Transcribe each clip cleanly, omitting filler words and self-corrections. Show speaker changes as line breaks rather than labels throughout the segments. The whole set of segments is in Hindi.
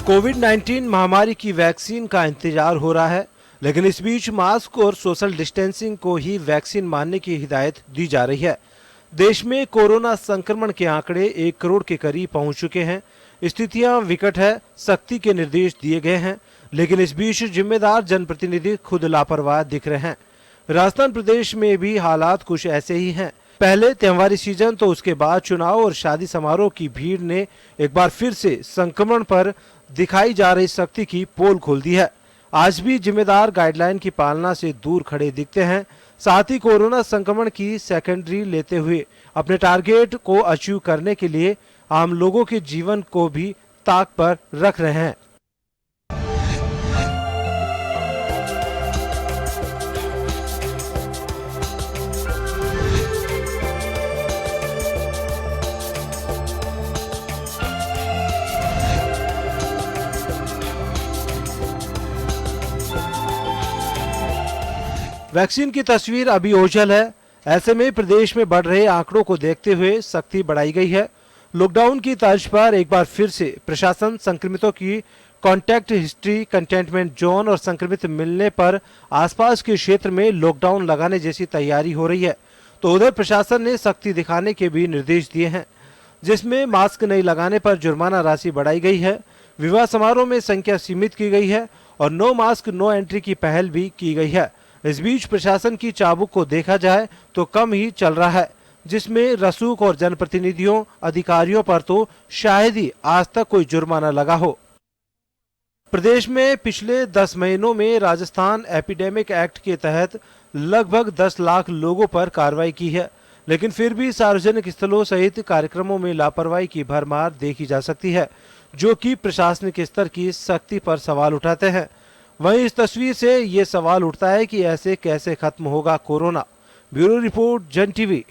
कोविड-19 महामारी की वैक्सीन का इंतजार हो रहा है, लेकिन इस बीच मास्क और सोशल डिस्टेंसिंग को ही वैक्सीन मानने की हिदायत दी जा रही है। देश में कोरोना संक्रमण के आंकड़े 1 करोड़ के करीब पहुंच चुके हैं। स्थितियां विकट है, सख्ती के निर्देश दिए गए हैं, लेकिन इस बीच जिम्मेदार जनप्रतिनिधि खुद लापरवाह दिख रहे हैं। राजस्थान प्रदेश में भी हालात कुछ ऐसे ही हैं। पहले त्योहारी सीजन तो उसके बाद चुनाव और शादी समारोह की भीड़ ने एक बार फिर से संक्रमण पर दिखाई जा रही सख्ती की पोल खोल दी है। आज भी जिम्मेदार गाइडलाइन की पालना से दूर खड़े दिखते हैं। साथ ही कोरोना संक्रमण की सेकेंडरी लेते हुए अपने टारगेट को अचीव करने के लिए आम लोगों के जीवन को भी ताक पर रख रहे हैं। वैक्सीन की तस्वीर अभी ओझल है। ऐसे में प्रदेश में बढ़ रहे आंकड़ों को देखते हुए सख्ती बढ़ाई गई है। लॉकडाउन की तर्ज पर एक बार फिर से प्रशासन संक्रमितों की कॉन्टैक्ट हिस्ट्री, कंटेनमेंट जोन और संक्रमित मिलने पर आसपास के क्षेत्र में लॉकडाउन लगाने जैसी तैयारी हो रही है। तो उधर प्रशासन ने सख्ती दिखाने के भी निर्देश दिए हैं, जिसमें मास्क नहीं लगाने पर जुर्माना राशि बढ़ाई गई है। विवाह समारोह में संख्या सीमित की गई है और नो मास्क नो एंट्री की पहल भी की गई है। इस बीच प्रशासन की चाबुक को देखा जाए तो कम ही चल रहा है, जिसमें रसूख और जनप्रतिनिधियों, अधिकारियों पर तो शायद ही आज तक कोई जुर्माना लगा हो। प्रदेश में पिछले 10 महीनों में राजस्थान एपिडेमिक एक्ट के तहत लगभग 10 लाख लोगों पर कार्रवाई की है, लेकिन फिर भी सार्वजनिक स्थलों सहित कार्यक्रमों में लापरवाही की भरमार देखी जा सकती है, जो कि प्रशासनिक स्तर की सख्ती पर सवाल उठाते हैं। वहीं इस तस्वीर से ये सवाल उठता है कि ऐसे कैसे खत्म होगा कोरोना। ब्यूरो रिपोर्ट, जन टीवी।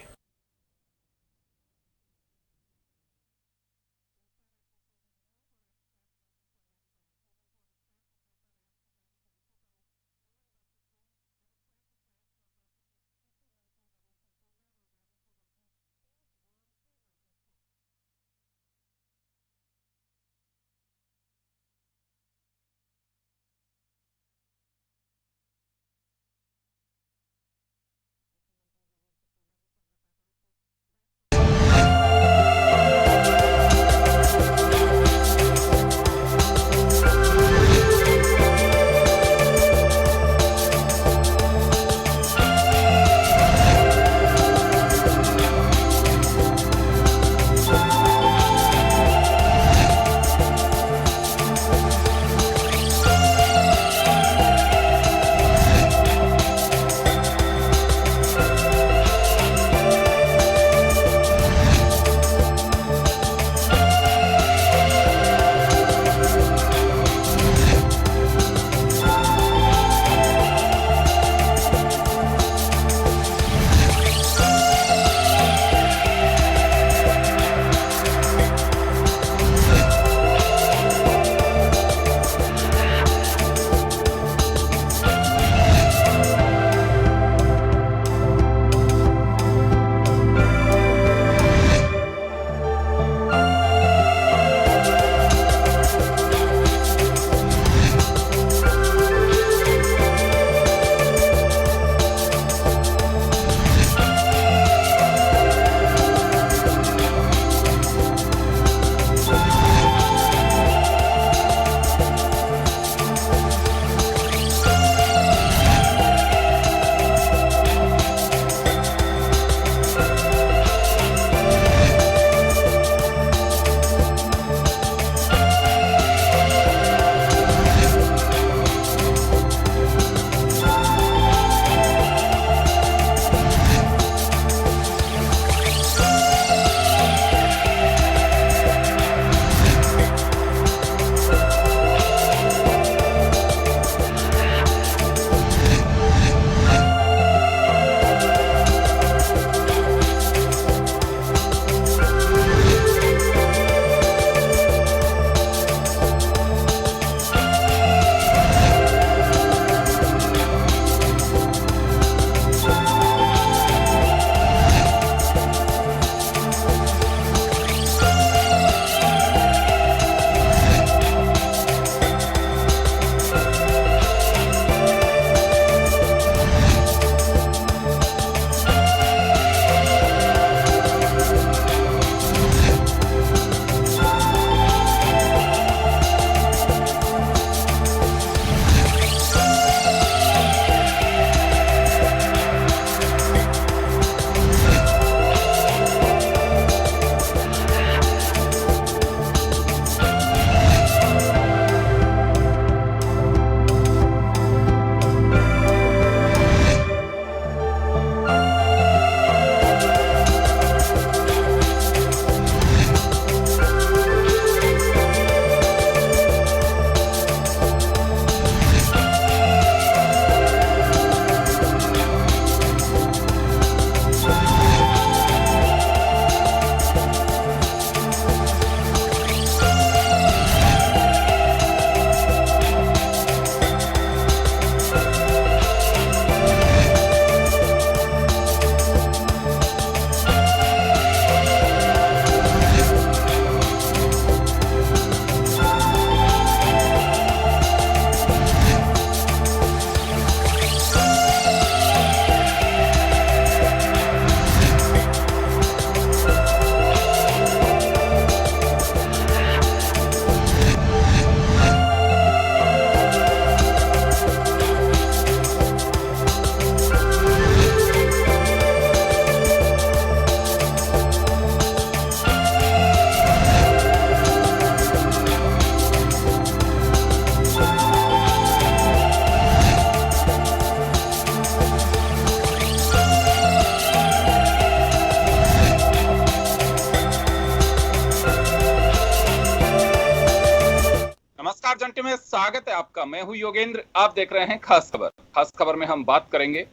में स्वागत है आपका। मैं हूं योगेंद्र, आप देख रहे हैं खास खबर। खास खबर में हम बात करेंगे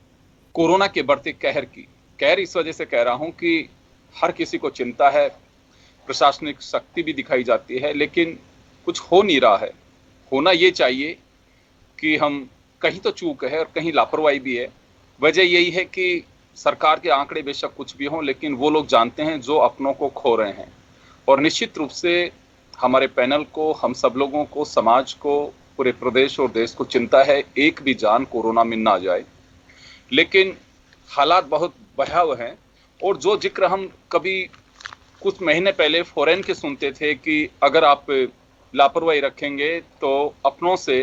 कोरोना के बढ़ते कहर की। कहर इस वजह से कह रहा हूं कि हर किसी को चिंता है, प्रशासनिक शक्ति भी दिखाई जाती है, लेकिन कुछ हो नहीं रहा है। होना ये चाहिए कि हम कहीं तो चूक है और कहीं लापरवाही भी है। वजह यही है कि सरकार के आंकड़े बेशक कुछ भी हों, लेकिन वो लोग जानते हैं जो अपनों को खो रहे हैं। और निश्चित रूप से हमारे पैनल को, हम सब लोगों को, समाज को, पूरे प्रदेश और देश को चिंता है एक भी जान कोरोना में ना जाए। लेकिन हालात बहुत भयावह हैं। और जो जिक्र हम कभी कुछ महीने पहले फॉरेन के सुनते थे कि अगर आप लापरवाही रखेंगे तो अपनों से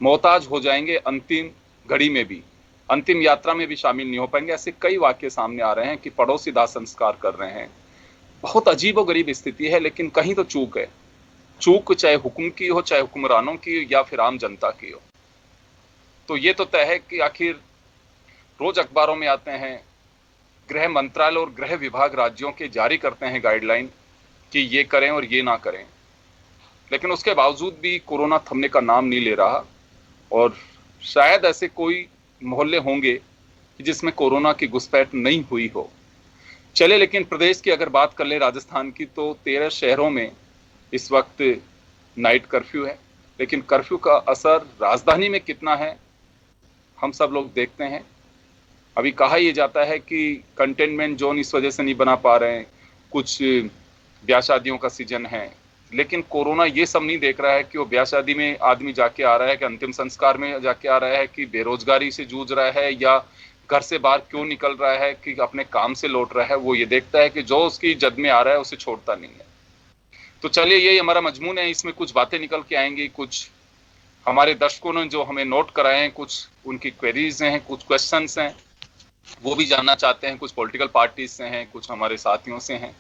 मोहताज हो जाएंगे, अंतिम घड़ी में भी, अंतिम यात्रा में भी शामिल नहीं हो पाएंगे, ऐसे कई वाक्य सामने आ रहे हैं कि पड़ोसी दाह संस्कार कर रहे हैं। बहुत अजीबोगरीब स्थिति है, लेकिन कहीं तो चूक है। चूक चाहे हुक्म की हो, चाहे हुक्मरानों की, या फिर आम जनता की हो। तो ये तो तय है कि आखिर रोज अखबारों में आते हैं, गृह मंत्रालय और गृह विभाग राज्यों के जारी करते हैं गाइडलाइन कि ये करें और ये ना करें, लेकिन उसके बावजूद भी कोरोना थमने का नाम नहीं ले रहा। और शायद ऐसे कोई मोहल्ले होंगे कि जिसमें कोरोना की घुसपैठ नहीं हुई हो। चले, लेकिन प्रदेश की अगर बात कर ले, राजस्थान की, तो 13 शहरों में इस वक्त नाइट कर्फ्यू है। लेकिन कर्फ्यू का असर राजधानी में कितना है हम सब लोग देखते हैं। अभी कहा यह जाता है कि कंटेनमेंट जोन इस वजह से नहीं बना पा रहे हैं, कुछ ब्याह शादियों का सीजन है, लेकिन कोरोना ये सब नहीं देख रहा है कि वो ब्याह शादी में आदमी जाके आ रहा है, कि अंतिम संस्कार में जाके आ रहा है, कि बेरोजगारी से जूझ रहा है, या घर से बाहर क्यों निकल रहा है, कि अपने काम से लौट रहा है। वो ये देखता है कि जो उसकी जद में आ रहा है उसे छोड़ता नहीं है। तो चलिए, यही हमारा मजमून है। इसमें कुछ बातें निकल के आएंगी, कुछ हमारे दर्शकों ने जो हमें नोट कराए हैं, कुछ उनकी क्वेरीज हैं, कुछ क्वेश्चंस हैं, वो भी जानना चाहते हैं। कुछ पॉलिटिकल पार्टीज से हैं, कुछ हमारे साथियों से हैं।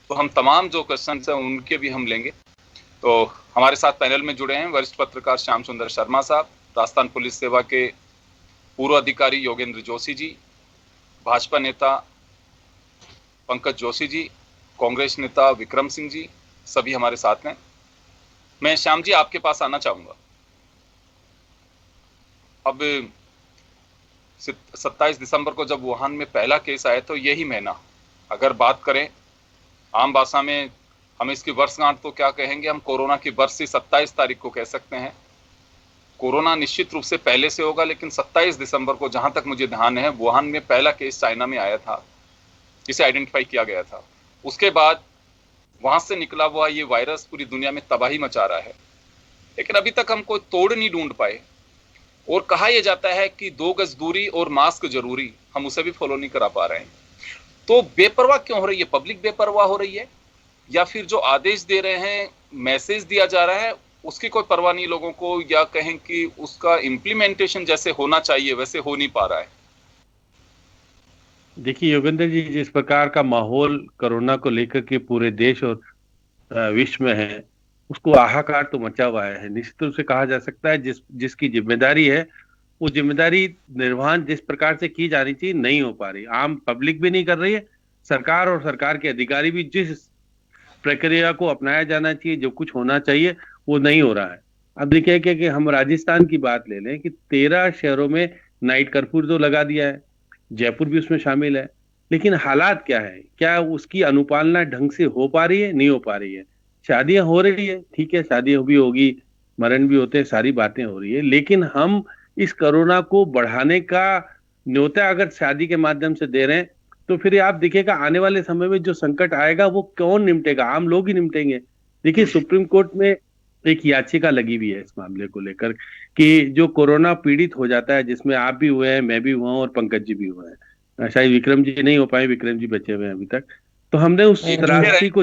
तो हम तमाम जो क्वेश्चंस हैं उनके भी हम लेंगे। तो हमारे साथ पैनल में जुड़े हैं वरिष्ठ पत्रकार श्याम सुंदर शर्मा साहब, राजस्थान पुलिस सेवा के पूर्व अधिकारी योगेंद्र जोशी जी, भाजपा नेता पंकज जोशी जी, कांग्रेस नेता विक्रम सिंह जी, सभी हमारे साथ हैं। मैं श्याम जी आपके पास आना चाहूंगा। अब 27 दिसंबर को जब वुहान में पहला केस आया, तो यही महीना, अगर बात करें आम भाषा में, हम इसकी वर्षगांठ तो क्या कहेंगे, हम कोरोना की बरसी 27 तारीख को कह सकते हैं। कोरोना निश्चित रूप से पहले से होगा, लेकिन 27 दिसंबर को, जहां तक मुझे ध्यान है, वुहान में पहला केस चाइना में आया था, जिसे आइडेंटिफाई किया गया था। उसके बाद वहां से निकला हुआ ये वायरस पूरी दुनिया में तबाही मचा रहा है, लेकिन अभी तक हम कोई तोड़ नहीं ढूंढ पाए। और कहा यह जाता है कि 2 गज दूरी और मास्क जरूरी, हम उसे भी फॉलो नहीं करा पा रहे हैं। तो बेपरवाह क्यों हो रही है? पब्लिक बेपरवाह हो रही है, या फिर जो आदेश दे रहे हैं, मैसेज दिया जा रहा है, उसकी कोई परवाह नहीं लोगों को, या कहें कि उसका इम्प्लीमेंटेशन जैसे होना चाहिए वैसे हो नहीं पा रहा है?
देखिए योगेंद्र जी, जिस प्रकार का माहौल कोरोना को लेकर के पूरे देश और विश्व में है, उसको हाहाकार तो मचा हुआ है। निश्चित रूप से कहा जा सकता है जिसकी जिम्मेदारी है, वो जिम्मेदारी निर्वहन जिस प्रकार से की जानी चाहिए नहीं हो पा रही। आम पब्लिक भी नहीं कर रही है, सरकार और सरकार के अधिकारी भी जिस प्रक्रिया को अपनाया जाना चाहिए, जो कुछ होना चाहिए, वो नहीं हो रहा है। अब देखिए कि हम राजस्थान की बात ले लें कि 13 शहरों में नाइट कर्फ्यू तो लगा दिया है, जयपुर भी उसमें शामिल है। लेकिन हालात क्या है, क्या उसकी अनुपालना ढंग से हो पा रही है? नहीं हो पा रही है। शादियां हो रही है, ठीक है, शादियां भी होगी, मरण भी होते हैं, सारी बातें हो रही है, लेकिन हम इस कोरोना को बढ़ाने का न्योता अगर शादी के माध्यम से दे रहे हैं, तो फिर आप देखिएगा आने वाले समय में जो संकट आएगा वो कौन निपटेगा? आम लोग ही निपटेंगे। देखिए सुप्रीम कोर्ट में एक याचिका लगी हुई है इस मामले को लेकर कि जो कोरोना पीड़ित हो जाता है, जिसमें आप भी हुए हैं, मैं भी हुआ हूं और पंकज जी भी हुए हैं, शायद विक्रम जी नहीं हो पाए, विक्रम जी बचे हुए हैं अभी तक। तो हमने उस त्रासदी को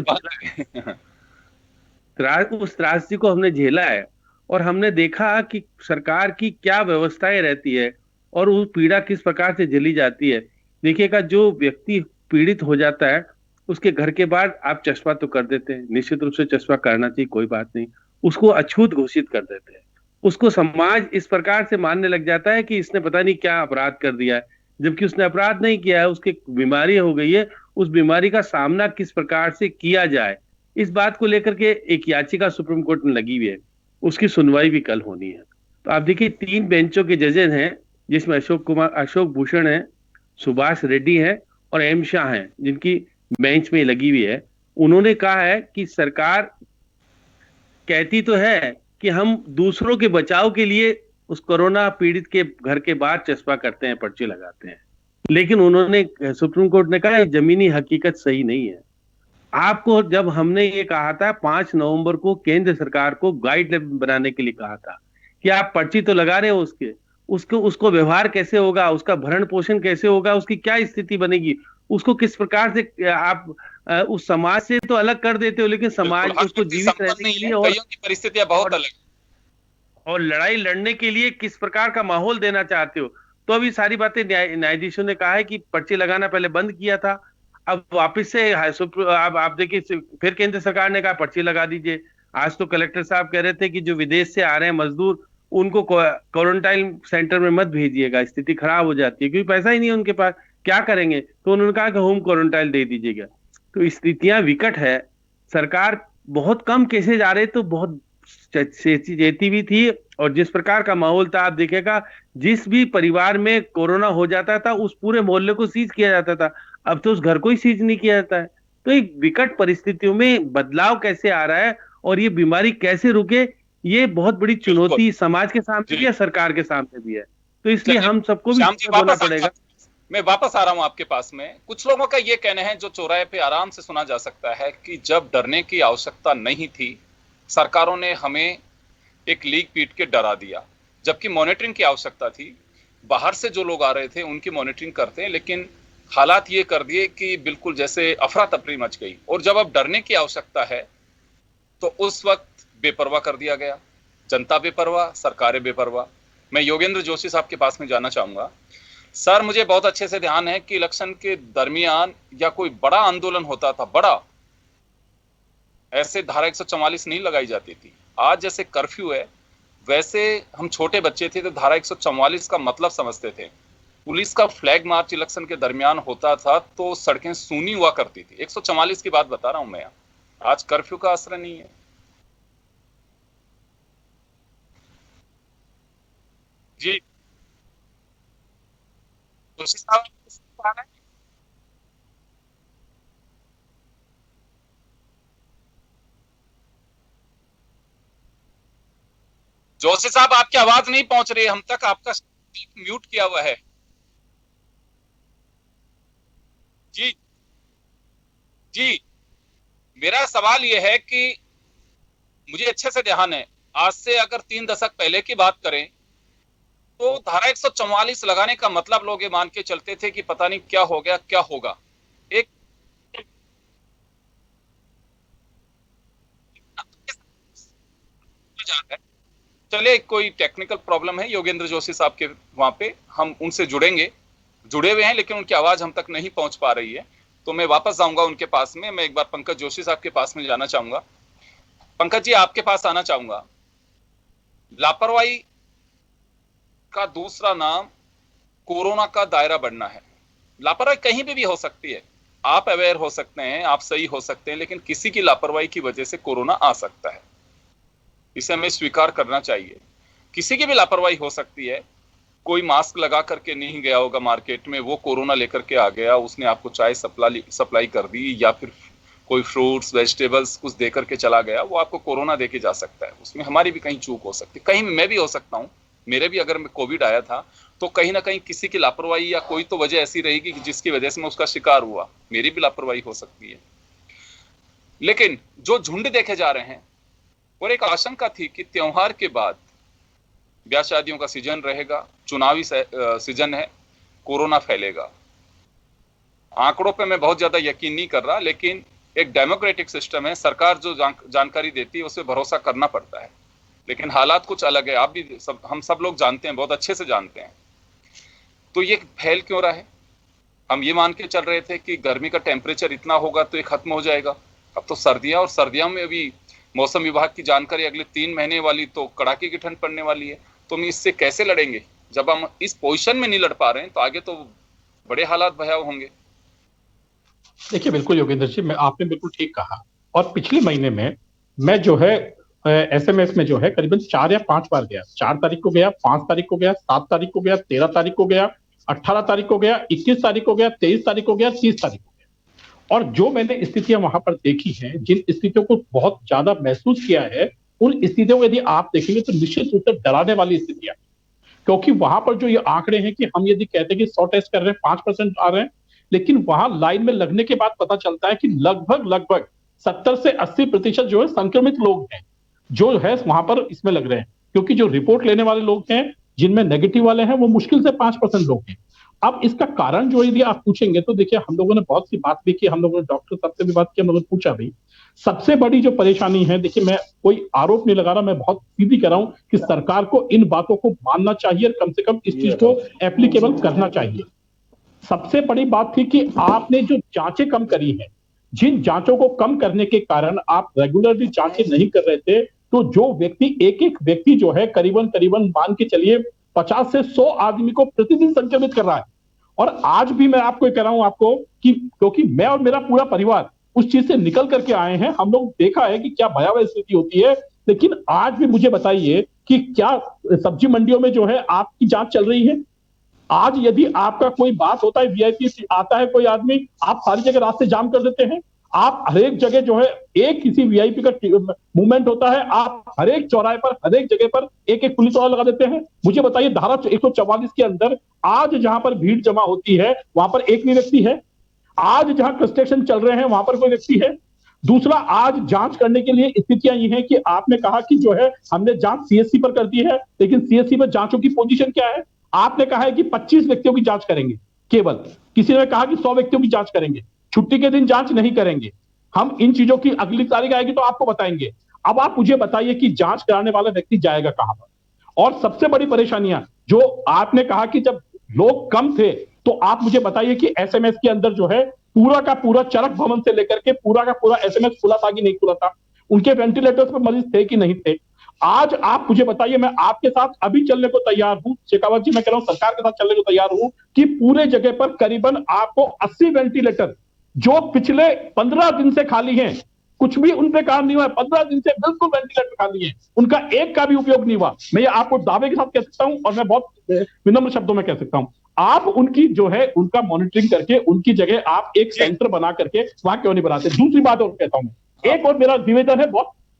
उस त्रासदी को हमने झेला है, और हमने देखा कि सरकार की क्या व्यवस्थाएं रहती है और वो पीड़ा किस प्रकार से झेली जाती है। देखिएगा, जो व्यक्ति पीड़ित हो जाता है उसके घर के बाद आप चश्मा तो कर देते हैं, निश्चित रूप से चश्मा करना चाहिए, कोई बात नहीं, उसको अछूत घोषित कर देते हैं। उसको समाज इस प्रकार से मानने लग जाता है कि इसने पता नहीं क्या अपराध कर दिया है, जबकि उसने अपराध नहीं किया है, उसकी बीमारी हो गई है। उस बीमारी का सामना किस प्रकार से किया जाए, इस बात को लेकर के एक याचिका सुप्रीम कोर्ट में लगी हुई है। उसकी सुनवाई भी कल होनी है। तो आप देखिए 3 बेंचों के जजेस हैं, जिसमें अशोक भूषण है, सुभाष रेड्डी है और एम शाह हैं, जिनकी बेंच में लगी हुई है। उन्होंने कहा है कि सरकार कहती तो है कि हम दूसरों के बचाव के लिए उस कोरोना पीड़ित के घर के बाहर चस्पा करते हैं, पर्चे लगाते हैं, लेकिन उन्होंने, सुप्रीम कोर्ट ने कहा जमीनी हकीकत सही नहीं है। आपको जब हमने ये कहा था 5 नवंबर को केंद्र सरकार को गाइडलाइन बनाने के लिए कहा था कि आप पर्ची तो लगा रहे हो, उसको उसको व्यवहार कैसे होगा, उसका भरण पोषण कैसे होगा, उसकी क्या स्थिति बनेगी, उसको किस प्रकार से आप उस समाज से तो अलग कर देते हो, लेकिन
बिल्कुल,
समाज
हर
उसको
व्यक्ति
जीवित
संपन्न
रहने
नहीं
के
है,
लिए और
कईयों की परिस्थितियां बहुत अलग।
और लड़ाई लड़ने के लिए किस प्रकार का माहौल देना चाहते हो। तो अभी सारी बातें न्यायाधीशों ने कहा है कि पर्ची लगाना पहले बंद किया था, अब वापस से आप देखिए फिर केंद्र सरकार ने कहा पर्ची लगा दीजिए। आज तो कलेक्टर साहब कह रहे थे कि जो विदेश से आ रहे हैं मजदूर, उनको क्वारंटाइन सेंटर में मत भेजिएगा, स्थिति खराब हो जाती है, क्योंकि पैसा ही नहीं है उनके पास, क्या करेंगे। तो उन्होंने कहा कि होम क्वारंटाइन दे दीजिएगा। तो स्थितियां विकट है। सरकार बहुत कम केसेज आ रहे तो बहुत चेती भी थी, और जिस प्रकार का माहौल था, आप देखिएगा जिस भी परिवार में कोरोना हो जाता था उस पूरे मोहल्ले को सीज किया जाता था। अब तो उस घर को ही सीज नहीं किया जाता है। तो एक विकट परिस्थितियों में बदलाव कैसे आ रहा है और ये बीमारी कैसे रुके, ये बहुत बड़ी
बिल्कुल
चुनौती समाज के सामने भी
जी।
है, सरकार के सामने भी है। तो इसलिए
चलिए
हम सबको भी
श्याम जी,
बोलना
वापस
पड़ेगा।
मैं वापस आ रहा हूं आपके पास में। कुछ लोगों का ये कहना है, जो चौराहे पे आराम से सुना जा सकता है, कि जब डरने की आवश्यकता नहीं थी, सरकारों ने हमें एक लीक पीट के डरा दिया, जबकि मॉनिटरिंग की आवश्यकता थी। बाहर से जो लोग आ रहे थे उनकी मॉनिटरिंग करते हैं, लेकिन हालात ये कर दिए कि बिल्कुल जैसे अफरा तफरी मच गई। और जब अब डरने की आवश्यकता है तो उस वक्त बेपरवाह कर दिया गया। जनता बेपरवाह, सरकारें बेपरवाह। मैं योगेंद्र जोशी साहब के पास में जाना चाहूंगा। सर, मुझे बहुत अच्छे से ध्यान है कि इलेक्शन के दरमियान या कोई बड़ा आंदोलन होता था, बड़ा, ऐसे धारा 144 नहीं लगाई जाती थी। आज जैसे कर्फ्यू है, वैसे हम छोटे बच्चे थे तो धारा 144 का मतलब समझते थे। पुलिस का फ्लैग मार्च इलेक्शन के दरमियान होता था तो सड़कें सूनी हुआ करती थी। 144 की बात बता रहा हूं मैं। आज कर्फ्यू का असर नहीं है। जी जोशी साहब, जोशी साहब, आपकी आवाज नहीं पहुंच रही है हम तक, आपका म्यूट किया हुआ है। जी जी, मेरा सवाल यह है कि मुझे अच्छे से ध्यान है, आज से अगर 3 दशक पहले की बात करें तो धारा 144 लगाने का मतलब लोग ये मान के चलते थे कि पता नहीं क्या हो गया, क्या होगा। एक चले, कोई टेक्निकल प्रॉब्लम है योगेंद्र जोशी साहब के वहां पे, हम उनसे जुड़ेंगे, जुड़े हुए हैं, लेकिन उनकी आवाज हम तक नहीं पहुंच पा रही है। तो मैं वापस जाऊंगा उनके पास में। मैं एक बार पंकज जोशी साहब के पास में जाना चाहूंगा। पंकज जी, आपके पास आना चाहूंगा। लापरवाही का दूसरा नाम कोरोना का दायरा बढ़ना है। लापरवाही कहीं भी हो सकती है। आप अवेयर हो सकते हैं, आप सही हो सकते हैं, लेकिन किसी की लापरवाही की वजह से कोरोना आ सकता है। इसे हमें स्वीकार करना चाहिए। किसी की भी लापरवाही हो सकती है। कोई मास्क लगा करके नहीं गया होगा मार्केट में, वो कोरोना लेकर के आ गया, उसने आपको चाय सप्लाई कर दी, या फिर कोई फ्रूट्स वेजिटेबल्स कुछ दे करके चला गया, वो आपको कोरोना दे के जा सकता है। उसमें हमारी भी कहीं चूक हो सकती है, कहीं मैं भी हो सकता हूं। मेरे भी अगर कोविड आया था तो कहीं ना कहीं किसी की लापरवाही या कोई तो वजह ऐसी रहेगी जिसकी वजह से मैं उसका शिकार हुआ। मेरी भी लापरवाही हो सकती है। लेकिन जो झुंड देखे जा रहे हैं, और एक आशंका थी कि त्योहार के बाद ब्याह शादियों का सीजन रहेगा, चुनावी सीजन है, कोरोना फैलेगा। आंकड़ों पे मैं बहुत ज्यादा यकीन नहीं कर रहा, लेकिन एक डेमोक्रेटिक सिस्टम है, सरकार जो जानकारी देती है उस पर भरोसा करना पड़ता है। लेकिन हालात कुछ अलग है, आप भी हम सब लोग जानते हैं, बहुत अच्छे से जानते हैं। तो ये फैल क्यों रहा है? हम ये मान के चल रहे थे कि गर्मी का टेम्परेचर इतना होगा तो ये खत्म हो जाएगा। अब तो सर्दियां, और सर्दियों में भी मौसम विभाग की जानकारी अगले 3 महीने वाली तो कड़ाके की ठंड पड़ने वाली है। तो हम इससे कैसे लड़ेंगे? जब हम इस पोजीशन में नहीं लड़ पा रहे हैं तो आगे तो बड़े हालात भयावह होंगे।
देखिए बिल्कुल योगेंद्र जी, मैं आपने बिल्कुल ठीक कहा। और पिछले महीने में मैं जो है एसएमएस में जो है करीबन 4 या 5 बार गया। 4 तारीख को गया, 5 तारीख को गया, 7 तारीख को गया, 13 तारीख को गया, 18 तारीख को गया, 21 तारीख को गया, 23 तारीख को गया, 30 तारीख को गया। और जो मैंने स्थितियां वहां पर देखी हैं, जिन स्थितियों को बहुत ज्यादा महसूस किया है, उन स्थितियों को यदि आप देखेंगे तो निश्चित रूप से डराने वाली स्थितियां, क्योंकि वहां पर जो ये आंकड़े हैं कि हम यदि कहते हैं कि 100 टेस्ट कर रहे हैं, 5% आ रहे हैं, लेकिन वहां लाइन में लगने के बाद पता चलता है कि लगभग 70 से 80% जो है संक्रमित लोग हैं जो है वहां पर इसमें लग रहे हैं, क्योंकि जो रिपोर्ट लेने वाले लोग हैं जिनमें नेगेटिव वाले हैं वो मुश्किल से 5% लोग हैं। अब इसका कारण जो यदि आप पूछेंगे तो देखिए, हम लोगों ने बहुत सी बात भी की, हम लोगों ने डॉक्टर साहब से भी बात की, हम लोगों ने पूछा भी। सबसे बड़ी जो परेशानी है, देखिए मैं कोई आरोप नहीं लगा रहा, मैं बहुत सीधी कह रहा हूं कि सरकार को इन बातों को मानना चाहिए और कम से कम इस चीज को एप्लीकेबल करना चाहिए। सबसे बड़ी बात थी कि आपने जो जांचें कम करी हैं, जिन जांचों को कम करने के कारण आप रेगुलरली जांचें नहीं कर रहे थे, तो जो व्यक्ति एक व्यक्ति जो है करीबन मान के चलिए 50 से 100 आदमी को प्रतिदिन संक्रमित कर रहा है। और आज भी मैं आपको कह रहा हूं आपको कि क्योंकि मैं और मेरा पूरा परिवार उस चीज से निकल करके आए हैं, हम लोग देखा है कि क्या भयावह स्थिति होती है। लेकिन आज भी मुझे बताइए कि क्या सब्जी मंडियों में जो है आपकी जांच चल रही है? आज यदि आपका कोई बात होता है, वीआईपी आता है कोई आदमी, आप सारी जगह रास्ते जाम कर देते हैं। आप हर एक जगह जो है एक किसी वीआईपी का मूवमेंट होता है, आप हर एक चौराहे पर हर एक जगह पर एक पुलिस वाला लगा देते हैं। मुझे बताइए, धारा 144 के अंदर आज जहां पर भीड़ जमा होती है वहां पर एक भी व्यक्ति है? आज जहां कंस्ट्रक्शन चल रहे हैं वहां पर कोई व्यक्ति है? दूसरा, आज जांच करने के लिए स्थितियां ये हैं कि आपने कहा कि जो है हमने जांच सीएससी पर कर दी है, लेकिन सीएससी पर जांचों की पोजीशन क्या है? आपने कहा है कि 25 व्यक्तियों की जांच करेंगे केवल, किसी ने कहा कि 100 व्यक्तियों की जांच करेंगे, छुट्टी के दिन जांच नहीं करेंगे। हम इन चीजों की अगली तारीख आएगी तो आपको बताएंगे। अब आप मुझे बताइए कि जांच कराने वाला व्यक्ति जाएगा कहां पर? और सबसे बड़ी परेशानियां जो आपने कहा कि जब लोग कम थे, तो आप मुझे बताइए कि एसएमएस के अंदर जो है पूरा का पूरा चरक भवन से लेकर के पूरा का पूरा एसएमएस खुला था कि नहीं खुला था? उनके वेंटिलेटर्स पर मरीज थे कि नहीं थे? आज आप मुझे बताइए, मैं आपके साथ अभी चलने को तैयार हूं शेखावत जी, मैं कह रहा हूं सरकार के साथ चलने को तैयार हूं कि पूरे जगह पर करीबन आपको 80 वेंटिलेटर जो पिछले 15 दिन से खाली हैं, कुछ भी उन पे काम नहीं हुआ है, 15 दिन से बिल्कुल वेंटिलेटर खाली है, उनका एक का भी उपयोग नहीं हुआ। मैं ये आपको दावे के साथ कह सकता हूं और मैं बहुत विनम्र शब्दों में कह सकता हूं, आप उनकी जो है उनका मॉनिटरिंग करके उनकी जगह आप एक सेंटर बना करके वहां क्यों नहीं बनाते? दूसरी बात और कहता हूं, एक और मेरा निवेदन है,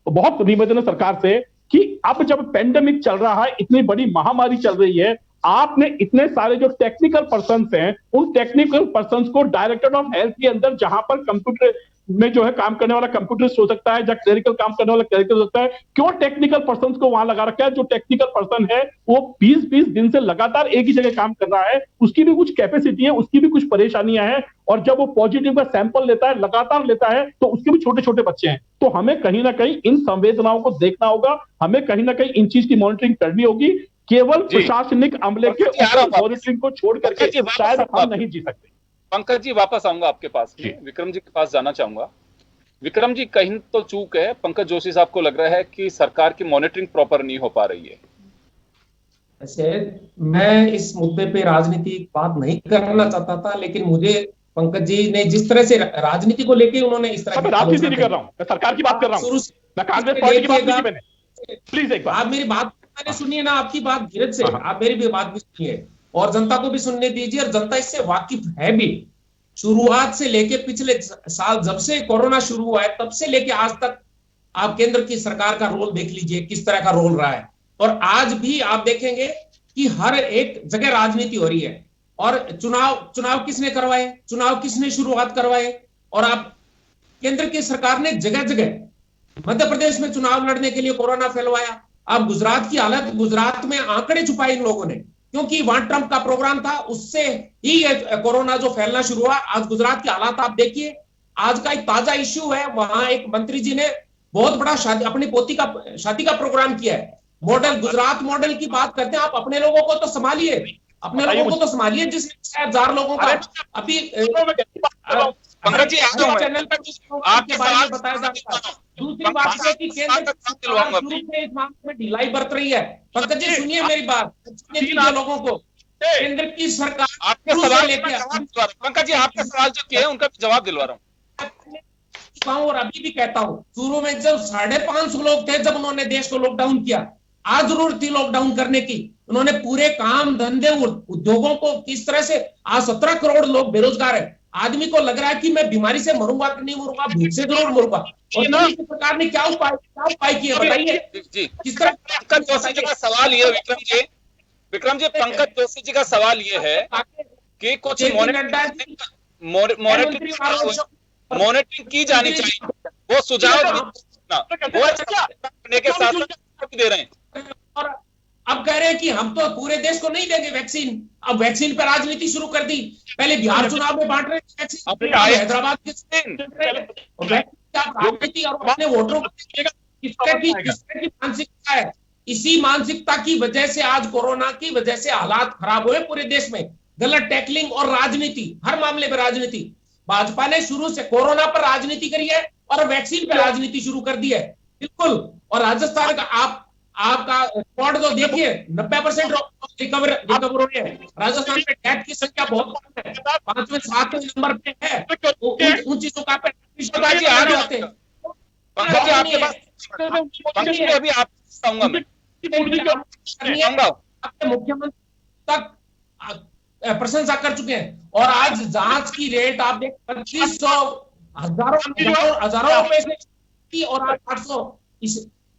बहुत निवेदन है सरकार से कि अब जब पेंडेमिक चल रहा है, इतनी बड़ी महामारी चल रही है, आपने इतने सारे जो टेक्निकल पर्सन्स हैं, उन टेक्निकल पर्सन्स को डायरेक्टर ऑफ हेल्थ के अंदर जहां पर कंप्यूटर में जो है काम करने वाला कंप्यूटरिस्ट हो सकता है, जहां क्लरिकल काम करने वाला क्लरिकल हो सकता है, क्यों टेक्निकल पर्सन्स को वहां लगा रखा है? जो टेक्निकल पर्सन है वो 20-20 दिन से लगातार एक ही जगह काम कर रहा है, उसकी भी कुछ कैपेसिटी है, उसकी भी कुछ परेशानियां हैं, और जब वो पॉजिटिव का सैंपल लेता है, लगातार लेता है, तो उसके भी छोटे छोटे बच्चे हैं। तो हमें कहीं ना कहीं इन संवेदनाओं को देखना होगा, हमें कहीं ना कहीं इन चीज की मॉनिटरिंग करनी होगी। केवल प्रशासनिक अमले के मॉनिटरिंग को छोड़ करके शायद हम नहीं जी सकते।
पंकज जी, वापस आऊंगा आपके पास में, विक्रम जी के पास जाना चाहूंगा। विक्रम जी, कहीं तो चूक है, पंकज जोशी साहब को लग रहा है कि सरकार की मॉनिटरिंग प्रॉपर नहीं हो पा रही है।
ऐसे मैं इस मुद्दे पे राजनीतिक बात नहीं करना चाहता था, लेकिन मुझे पंकज जी ने जिस तरह से राजनीति को लेके उन्होंने इस तरह की
राजनीति नहीं कर रहा हूं, मैं सरकार की बात कर रहा हूं, मैं कांग्रेस पार्टी की बात नहीं की मैंने। प्लीज एक बार
आप मेरी बात सुनिए ना, आपकी बात धीरज से, आप मेरी भी बात भी सुनिए और जनता को भी सुनने दीजिए, और जनता इससे वाकिफ है भी। शुरुआत से लेके पिछले साल जब से कोरोना शुरू हुआ है तब से लेके आज तक आप केंद्र की सरकार का रोल देख लीजिए किस तरह का रोल रहा है, और आज भी आप देखेंगे कि हर एक जगह राजनीति हो रही है। और चुनाव किसने करवाए, चुनाव किसने शुरुआत करवाए, और आप केंद्र की सरकार ने जगह जगह मध्य प्रदेश में चुनाव लड़ने के लिए कोरोना फैलवाया। अब गुजरात की हालत, गुजरात में आंकड़े छुपाए इन लोगों ने, क्योंकि वहां ट्रंप का प्रोग्राम था, उससे ही कोरोना जो फैलना शुरू हुआ। आज गुजरात की हालात आप देखिए, आज का एक ताजा इश्यू है, वहां एक मंत्री जी ने बहुत बड़ा अपनी पोती का शादी का प्रोग्राम किया है। मॉडल, गुजरात मॉडल की बात करते हैं, आप अपने लोगों को तो संभालिए, अपने लोगों को तो संभालिए, जिसमें 1000 लोगों का अभी
पंकज जी
चैनल पर आपके बारे में बताया जाता है। दूसरी बात है कि केंद्र सरकार शुरू से इस मामले में ढिलाई बरत रही है। पंकज जी सुनिए मेरी बात, लोगों को केंद्र की सरकार
आपके सवाल लेके, पंकज जी आपके सवाल जो किए हैं उनका जवाब दिलवा रहा हूँ।
कहता हूं और अभी भी कहता हूं, शुरू में जब 550 लोग थे जब उन्होंने देश को लॉकडाउन किया, आज जरूरत थी लॉकडाउन करने की। उन्होंने पूरे काम धंधे उद्योगों को किस तरह से, आज 17 करोड़ लोग बेरोजगार है। आदमी को लग रहा है कि मैं बीमारी से मरूंगा कि नहीं मरूंगा, भूख से जरूर मरूंगा। और सरकार ने क्या उपाय किए बताइए किस तरह।
पंकज जोशी जी का सवाल ये, विक्रम जी पंकज जोशी जी का सवाल ये है कि कुछ मॉनिटरिंग की जानी चाहिए, वो सुझाव करने के साथ दे रहे हैं।
और अब कह रहे हैं कि हम तो पूरे देश को नहीं देंगे वैक्सीन। अब वैक्सीन पर राजनीति शुरू कर दी। पहले बिहार चुनाव में बांट रहे वैक्सीन, हैदराबाद के राजनीति और अपने वोटरों की मानसिकता है। इसी मानसिकता की वजह से आज कोरोना की वजह से हालात खराब हुए पूरे देश में। गलत टैकलिंग और राजनीति, हर मामले पर राजनीति। भाजपा ने शुरू से कोरोना पर राजनीति करी है और वैक्सीन पर राजनीति शुरू कर दी है, बिल्कुल। और राजस्थान का आपका रिकॉर्ड तो देखिए, 90% रिकवर हो रहे हैं। राजस्थान में डेथ की संख्या बहुत कम है, 5वें 7वें नंबर पे है। उन चीजों का मुख्यमंत्री तक प्रशंसा कर चुके हैं। और आज जांच की रेट आप देख 2500 हजारों रुपए से और 800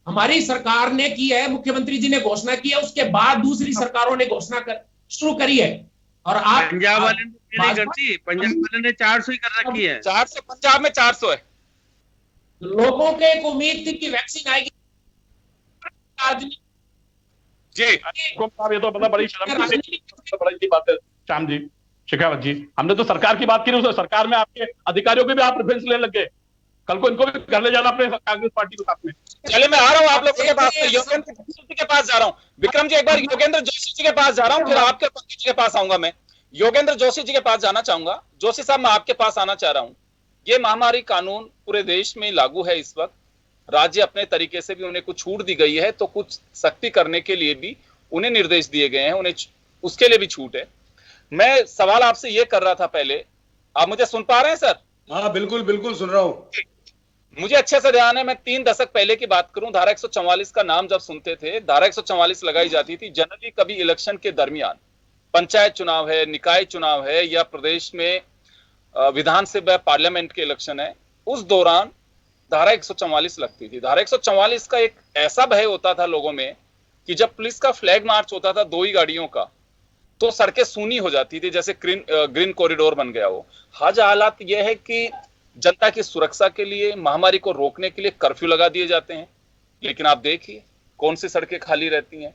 हमारी सरकार ने की है, मुख्यमंत्री जी ने घोषणा की है। उसके बाद दूसरी सरकारों ने घोषणा शुरू करी है। और आप
पंजाब वाले ने करती, पंजाब वाले ने 400 ही कर रखी है।
400 पंजाब में 400 है।
लोगों के एक उम्मीद थी कि वैक्सीन आएगी।
जी
ये तो मतलब बड़ी बड़ी बात है श्याम जी, शेखावत जी। हमने तो सरकार की बात की, सरकार में आपके अधिकारियों के भी आप प्रेफरेंस लेने लग गए। कल को इनको भी घर ले जाना अपने कांग्रेस पार्टी के साथ में।
चलिए मैं आ रहा हूँ आप लोगों के पास, योगेंद्र जोशी जी के पास जा रहा हूँ। विक्रम जी एक बार योगेंद्र जोशी जी के पास जा रहा हूँ, फिर आपके पंकज जी के पास आऊंगा। मैं योगेंद्र जोशी जी के पास जाना चाहूंगा। जोशी साहब मैं आपके पास आना चाह रहा हूँ। ये महामारी कानून पूरे देश में लागू है इस वक्त। राज्य अपने तरीके से भी उन्हें कुछ छूट दी गई है, तो कुछ सख्ती करने के लिए भी उन्हें निर्देश दिए गए हैं, उन्हें उसके लिए भी छूट है। मैं सवाल आपसे ये कर रहा था पहले, आप मुझे सुन पा रहे हैं सर?
हाँ बिल्कुल बिल्कुल सुन रहा हूँ।
मुझे अच्छे से ध्यान है, मैं 3 दशक पहले की बात करूं, धारा 144 का नाम जब सुनते थे, धारा 144 लगाई जाती थी जनरली कभी इलेक्शन के दरमियान, पंचायत चुनाव है, निकाय चुनाव है, या प्रदेश में विधानसभा पार्लियामेंट के इलेक्शन है, उस दौरान धारा 144 लगती थी। धारा 144 का एक ऐसा भय होता था लोगों में कि जब पुलिस का फ्लैग मार्च होता था 2 ही गाड़ियों का, तो सड़कें सूनी हो जाती थी, जैसे ग्रीन कॉरिडोर बन गया हो। आज हालात यह है कि जनता की सुरक्षा के लिए, महामारी को रोकने के लिए कर्फ्यू लगा दिए जाते हैं, लेकिन आप देखिए कौन सी सड़कें खाली रहती हैं,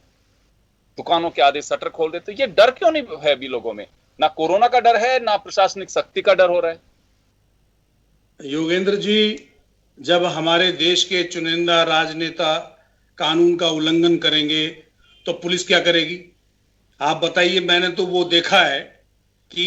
दुकानों के आधे शटर खोल देते। ये डर क्यों नहीं है अभी लोगों में? ना कोरोना का डर है, ना प्रशासनिक सख्ती का डर हो रहा है।
योगेंद्र जी, जब हमारे देश के चुनिंदा राजनेता कानून का उल्लंघन करेंगे तो पुलिस क्या करेगी? आप बताइए। मैंने तो वो देखा है कि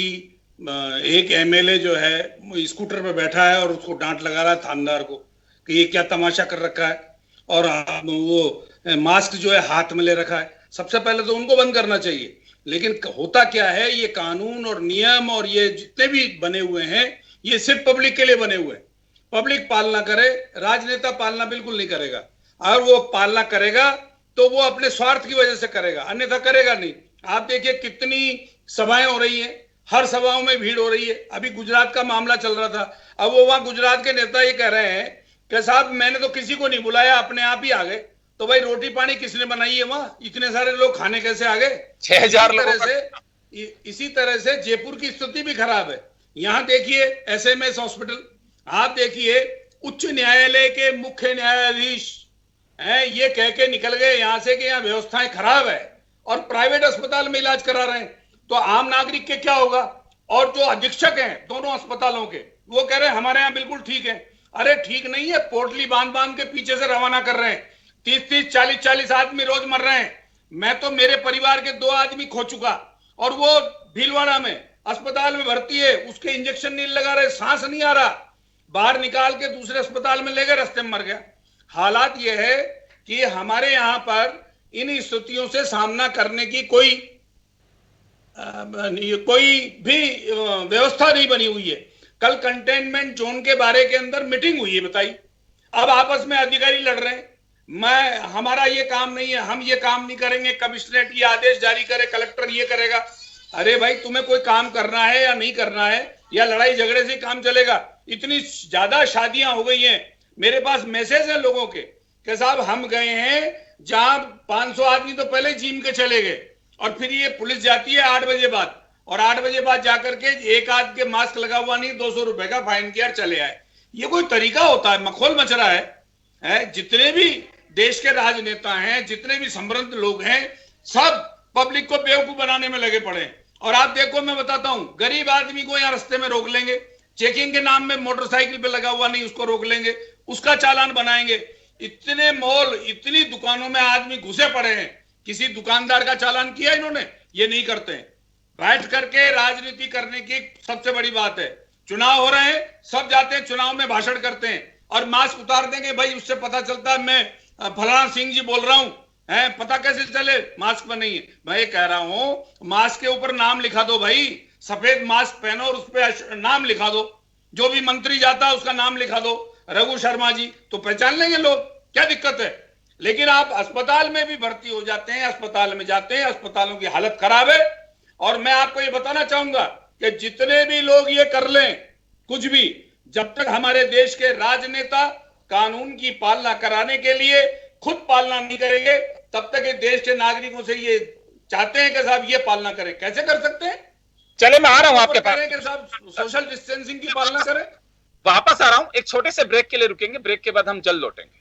एक एमएलए जो है स्कूटर पे बैठा है और उसको डांट लगा रहा है थानेदार को कि ये क्या तमाशा कर रखा है, और वो मास्क जो है हाथ में ले रखा है। सबसे पहले तो उनको बंद करना चाहिए। लेकिन होता क्या है, ये कानून और नियम और ये जितने भी बने हुए हैं, ये सिर्फ पब्लिक के लिए बने हुए हैं। पब्लिक पालना करे, राजनेता पालना बिल्कुल नहीं करेगा। और वो पालना करेगा तो वो अपने स्वार्थ की वजह से करेगा, अन्यथा करेगा नहीं। आप देखिए कितनी सभाएं हो रही हैं, हर सभाओं में भीड़ हो रही है। अभी गुजरात का मामला चल रहा था, अब वो वहां गुजरात के नेता ये कह रहे हैं कि साहब मैंने तो किसी को नहीं बुलाया, अपने आप ही आ गए। तो भाई रोटी पानी किसने बनाई है वहां? इतने सारे लोग खाने कैसे आ गए?
6000 लोगों
से। इसी तरह से जयपुर की स्थिति भी खराब है। यहाँ देखिए एसएमएस हॉस्पिटल, आप देखिए उच्च न्यायालय के मुख्य न्यायाधीश हैं, ये कह के निकल गए यहाँ से कि यहाँ व्यवस्थाएं खराब है, और प्राइवेट अस्पताल में इलाज करा रहे हैं। तो आम नागरिक के क्या होगा? और जो अधीक्षक हैं दोनों अस्पतालों के, वो कह रहे हैं हमारे यहाँ बिल्कुल ठीक है। अरे ठीक नहीं है, पोटली बांध बांध के पीछे से रवाना कर रहे हैं। 30-30, 40-40 आदमी रोज मर रहे हैं। मैं तो मेरे परिवार के 2 आदमी खो चुका, और वो भीलवाड़ा में अस्पताल में भर्ती है, उसके इंजेक्शन नहीं लगा रहे, सांस नहीं आ रहा, बाहर निकाल के दूसरे अस्पताल में ले गए, रास्ते में मर गया। हालात यह है कि हमारे यहाँ पर इन स्थितियों से सामना करने की कोई भी व्यवस्था नहीं बनी हुई है। कल कंटेनमेंट जोन के बारे के अंदर मीटिंग हुई है, बताइए। अब आपस में अधिकारी लड़ रहे हैं, हमारा ये काम नहीं है, हम ये काम नहीं करेंगे, कमिश्नरेट ये आदेश जारी करे, कलेक्टर ये करेगा। अरे भाई, तुम्हें कोई काम करना है या नहीं करना है, या लड़ाई झगड़े से काम चलेगा? इतनी ज्यादा शादियां हो गई हैं, मेरे पास मैसेज है लोगों के कि साहब हम गए हैं जहां 500 आदमी तो पहले जिम के चले गए, और फिर ये पुलिस जाती है 8 बजे बाद, और 8 बजे बाद जाकर के एक आध के मास्क लगा हुआ नहीं, 200 रुपए का फाइन किया, चले आए। ये कोई तरीका होता है? मखौल मच रहा है। जितने भी देश के राजनेता हैं, जितने भी संभ्रांत लोग हैं, सब पब्लिक को बेवकूफ बनाने में लगे पड़े हैं। और आप देखो, मैं बताता हूं, गरीब आदमी को यहां रास्ते में रोक लेंगे, चेकिंग के नाम में मोटरसाइकिल पे लगा हुआ नहीं उसको रोक लेंगे, उसका चालान बनाएंगे। इतने मॉल, इतनी दुकानों में आदमी घुसे पड़े हैं, किसी दुकानदार का चालान किया इन्होंने? ये नहीं करते हैं। बैठ करके राजनीति करने की सबसे बड़ी बात है। चुनाव हो रहे हैं, सब जाते हैं चुनाव में भाषण करते हैं और मास्क उतार देंगे, भाई उससे पता चलता है मैं फलाना सिंह जी बोल रहा हूं, है पता कैसे चले? मास्क पर नहीं है। मैं ये कह रहा हूं, मास्क के ऊपर नाम लिखा दो भाई, सफेद मास्क पहनो और उस पर नाम लिखा दो, जो भी मंत्री जाता है उसका नाम लिखा दो, रघु शर्मा जी, तो पहचान लेंगे लोग, क्या दिक्कत है? लेकिन आप अस्पताल में भी भर्ती हो जाते हैं, अस्पताल में जाते हैं, अस्पतालों की हालत खराब है। और मैं आपको ये बताना चाहूंगा कि जितने भी लोग ये कर लें कुछ भी, जब तक हमारे देश के राजनेता कानून की पालना कराने के लिए खुद पालना नहीं करेंगे, तब तक ये देश के नागरिकों से ये चाहते हैं कि साहब ये पालना करें। कैसे कर सकते हैं?
चले, मैं आ रहा हूं आपके पास।
कि साहब सोशल डिस्टेंसिंग की पालना करें।
वापस आ रहा हूं, एक छोटे से ब्रेक के लिए रुकेंगे, ब्रेक के बाद हम जल्द लौटेंगे।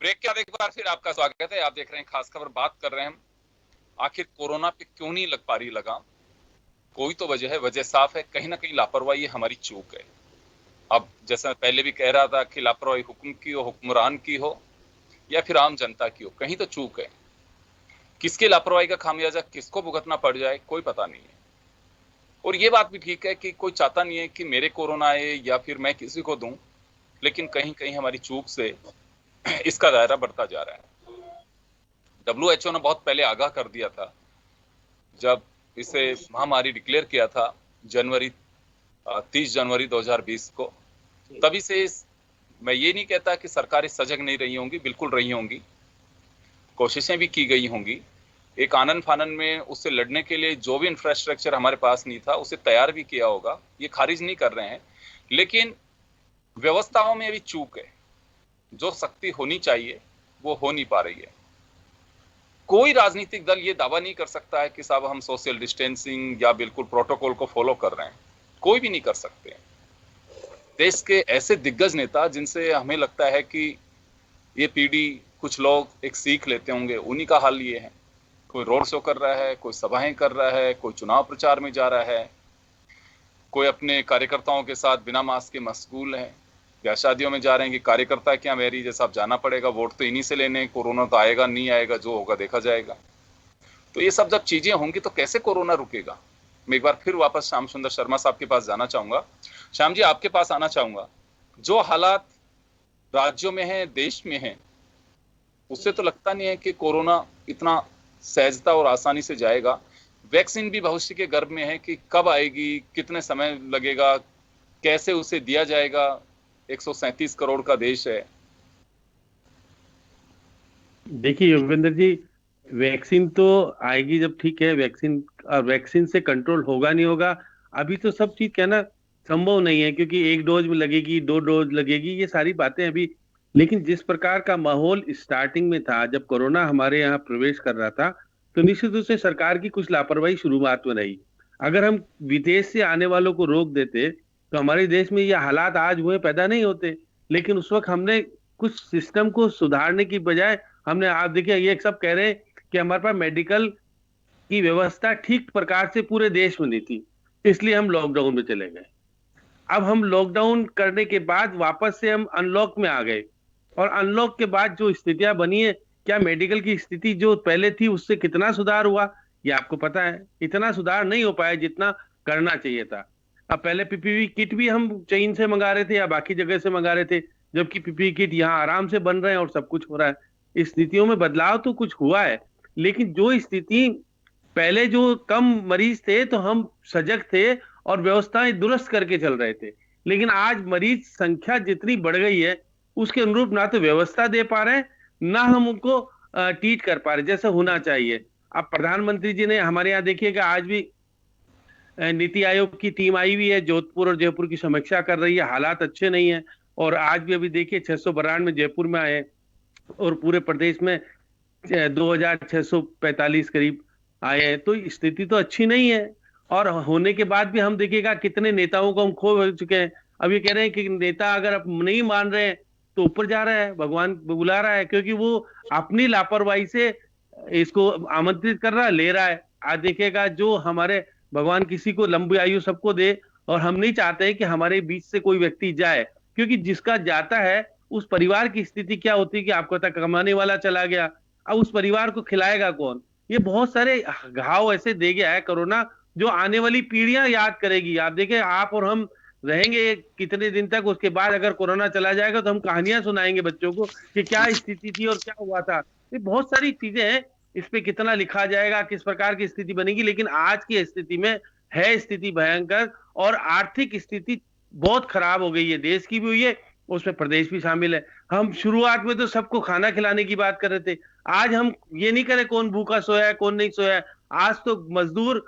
ब्रेक के बाद एक बार फिर आपका स्वागत है। आप देख रहे हैं खास खबर, बात कर रहे हैं हम आखिर कोरोना पे क्यों नहीं लग पा रही लगाम। कोई तो वजह है, वजह साफ है, कहीं ना कहीं लापरवाही हमारी चूक है। अब जैसा मैं पहले भी कह रहा था कि लापरवाही हुक्म की हो, हुक्मरान की हो, या फिर आम जनता की हो, कहीं तो चूक है। किसके लापरवाही का खामियाजा किसको भुगतना पड़ जाए कोई पता नहीं है। और ये बात भी ठीक है कि कोई चाहता नहीं है कि मेरे कोरोना आए या फिर मैं किसी को दूं, लेकिन कहीं कहीं हमारी चूक से इसका दायरा बढ़ता जा रहा है। WHO ने बहुत पहले आगाह कर दिया था, जब इसे महामारी डिक्लेयर किया था 30 जनवरी 2020 को, तभी से मैं ये नहीं कहता कि सरकारें सजग नहीं रही होंगी, बिल्कुल रही होंगी, कोशिशें भी की गई होंगी। एक आनन फानन में उससे लड़ने के लिए जो भी इंफ्रास्ट्रक्चर हमारे पास नहीं था उसे तैयार भी किया होगा, ये खारिज नहीं कर रहे हैं। लेकिन व्यवस्थाओं में भी चूक है, जो शक्ति होनी चाहिए वो हो नहीं पा रही है। कोई राजनीतिक दल ये दावा नहीं कर सकता है कि साहब हम सोशल डिस्टेंसिंग या बिल्कुल प्रोटोकॉल को फॉलो कर रहे हैं, कोई भी नहीं कर सकते। देश के ऐसे दिग्गज नेता जिनसे हमें लगता है कि ये पीढ़ी, कुछ लोग एक सीख लेते होंगे, उन्हीं का हाल ये है। कोई रोड शो कर रहा है, कोई सभाएं कर रहा है, कोई चुनाव प्रचार में जा रहा है, कोई अपने कार्यकर्ताओं के साथ बिना मास्क के मशगूल है, या शादियों में जा रहे हैं कि कार्यकर्ता क्या मेरी जैसा अब जाना पड़ेगा, वोट तो इन्हीं से लेने, कोरोना तो आएगा नहीं आएगा, जो होगा देखा जाएगा। तो ये सब जब चीजें होंगी तो कैसे कोरोना रुकेगा। मैं एक बार फिर वापस श्याम सुंदर शर्मा साहब के पास जाना चाहूंगा। श्याम जी, आपके पास आना चाहूंगा। जो हालात राज्यों में है, देश में है, उससे तो लगता नहीं है कि कोरोना इतना सहजता और आसानी से जाएगा। वैक्सीन भी भविष्य के गर्भ में है कि कब आएगी, कितने समय लगेगा, कैसे उसे दिया जाएगा। 137 करोड़ का देश है।
देखिए योगेंद्र जी, वैक्सीन तो आएगी जब, ठीक है, वैक्सीन से कंट्रोल होगा नहीं होगा, अभी तो सब चीज कहना संभव नहीं है, क्योंकि 1 डोज में लगेगी, 2 डोज लगेगी, ये सारी बातें अभी। लेकिन जिस प्रकार का माहौल स्टार्टिंग में था, जब कोरोना हमारे यहाँ प्रवेश कर रहा था, तो निश्चित रूप से सरकार की कुछ लापरवाही शुरुआत में रही। अगर हम विदेश से आने वालों को रोक देते तो हमारे देश में ये हालात आज हुए पैदा नहीं होते। लेकिन उस वक्त हमने कुछ सिस्टम को सुधारने की बजाय हमने, आप देखिए ये सब कह रहे हैं कि हमारे पास मेडिकल की व्यवस्था ठीक प्रकार से पूरे देश में नहीं थी, इसलिए हम लॉकडाउन में चले गए। अब हम लॉकडाउन करने के बाद वापस से हम अनलॉक में आ गए, और अनलॉक के बाद जो स्थितियां बनी है, क्या मेडिकल की स्थिति जो पहले थी उससे कितना सुधार हुआ ये आपको पता है। इतना सुधार नहीं हो पाया जितना करना चाहिए था। अब पहले पीपीई किट भी हम चीन से मंगा रहे थे या बाकी जगह से मंगा रहे थे, जबकि पीपीई किट यहाँ आराम से बन रहे हैं और सब कुछ हो रहा है। इस स्थितियों में बदलाव तो कुछ हुआ है, लेकिन जो स्थिति पहले जो कम मरीज थे तो हम सजग थे और व्यवस्थाएं दुरुस्त करके चल रहे थे, लेकिन आज मरीज संख्या जितनी बढ़ गई है उसके अनुरूप ना तो व्यवस्था दे पा रहे हैं, ना हम उनको ट्रीट कर पा रहे जैसा होना चाहिए। अब प्रधानमंत्री जी ने हमारे यहाँ देखिएगा आज भी नीति आयोग की टीम आई हुई है, जोधपुर और जयपुर की समीक्षा कर रही है। हालात अच्छे नहीं है और आज भी अभी देखिए 692 जयपुर में आए और पूरे प्रदेश में 2645 करीब आए हैं, तो स्थिति तो अच्छी नहीं है। और होने के बाद भी हम देखिएगा कितने नेताओं को हम खो चुके हैं। अब ये कह रहे हैं कि नेता अगर अब नहीं मान रहे हैं तो ऊपर जा रहा है, भगवान बुला रहा है, क्योंकि वो अपनी लापरवाही से इसको आमंत्रित कर रहा है, ले रहा है। आज देखिएगा जो हमारे भगवान किसी को लंबी आयु सबको दे, और हम नहीं चाहते कि हमारे बीच से कोई व्यक्ति जाए, क्योंकि जिसका जाता है उस परिवार की स्थिति क्या होती है कि आपको तक कमाने वाला चला गया, अब उस परिवार को खिलाएगा कौन। ये बहुत सारे घाव ऐसे दे गया है कोरोना, जो आने वाली पीढ़ियां याद करेगी। आप देखें, आप और हम रहेंगे कितने दिन तक, उसके बाद अगर कोरोना चला जाएगा तो हम कहानियां सुनाएंगे बच्चों को कि क्या स्थिति थी और क्या हुआ था। ये बहुत सारी चीजें हैं, इस पे कितना लिखा जाएगा, किस प्रकार की स्थिति बनेगी, लेकिन आज की स्थिति में है स्थिति भयंकर और आर्थिक स्थिति बहुत खराब हो गई है, देश की भी हुई है, उसमें प्रदेश भी शामिल है। हम शुरुआत में तो सबको खाना खिलाने की बात कर रहे थे, आज हम ये नहीं करें कौन भूखा सोया है कौन नहीं सोया है। आज तो मजदूर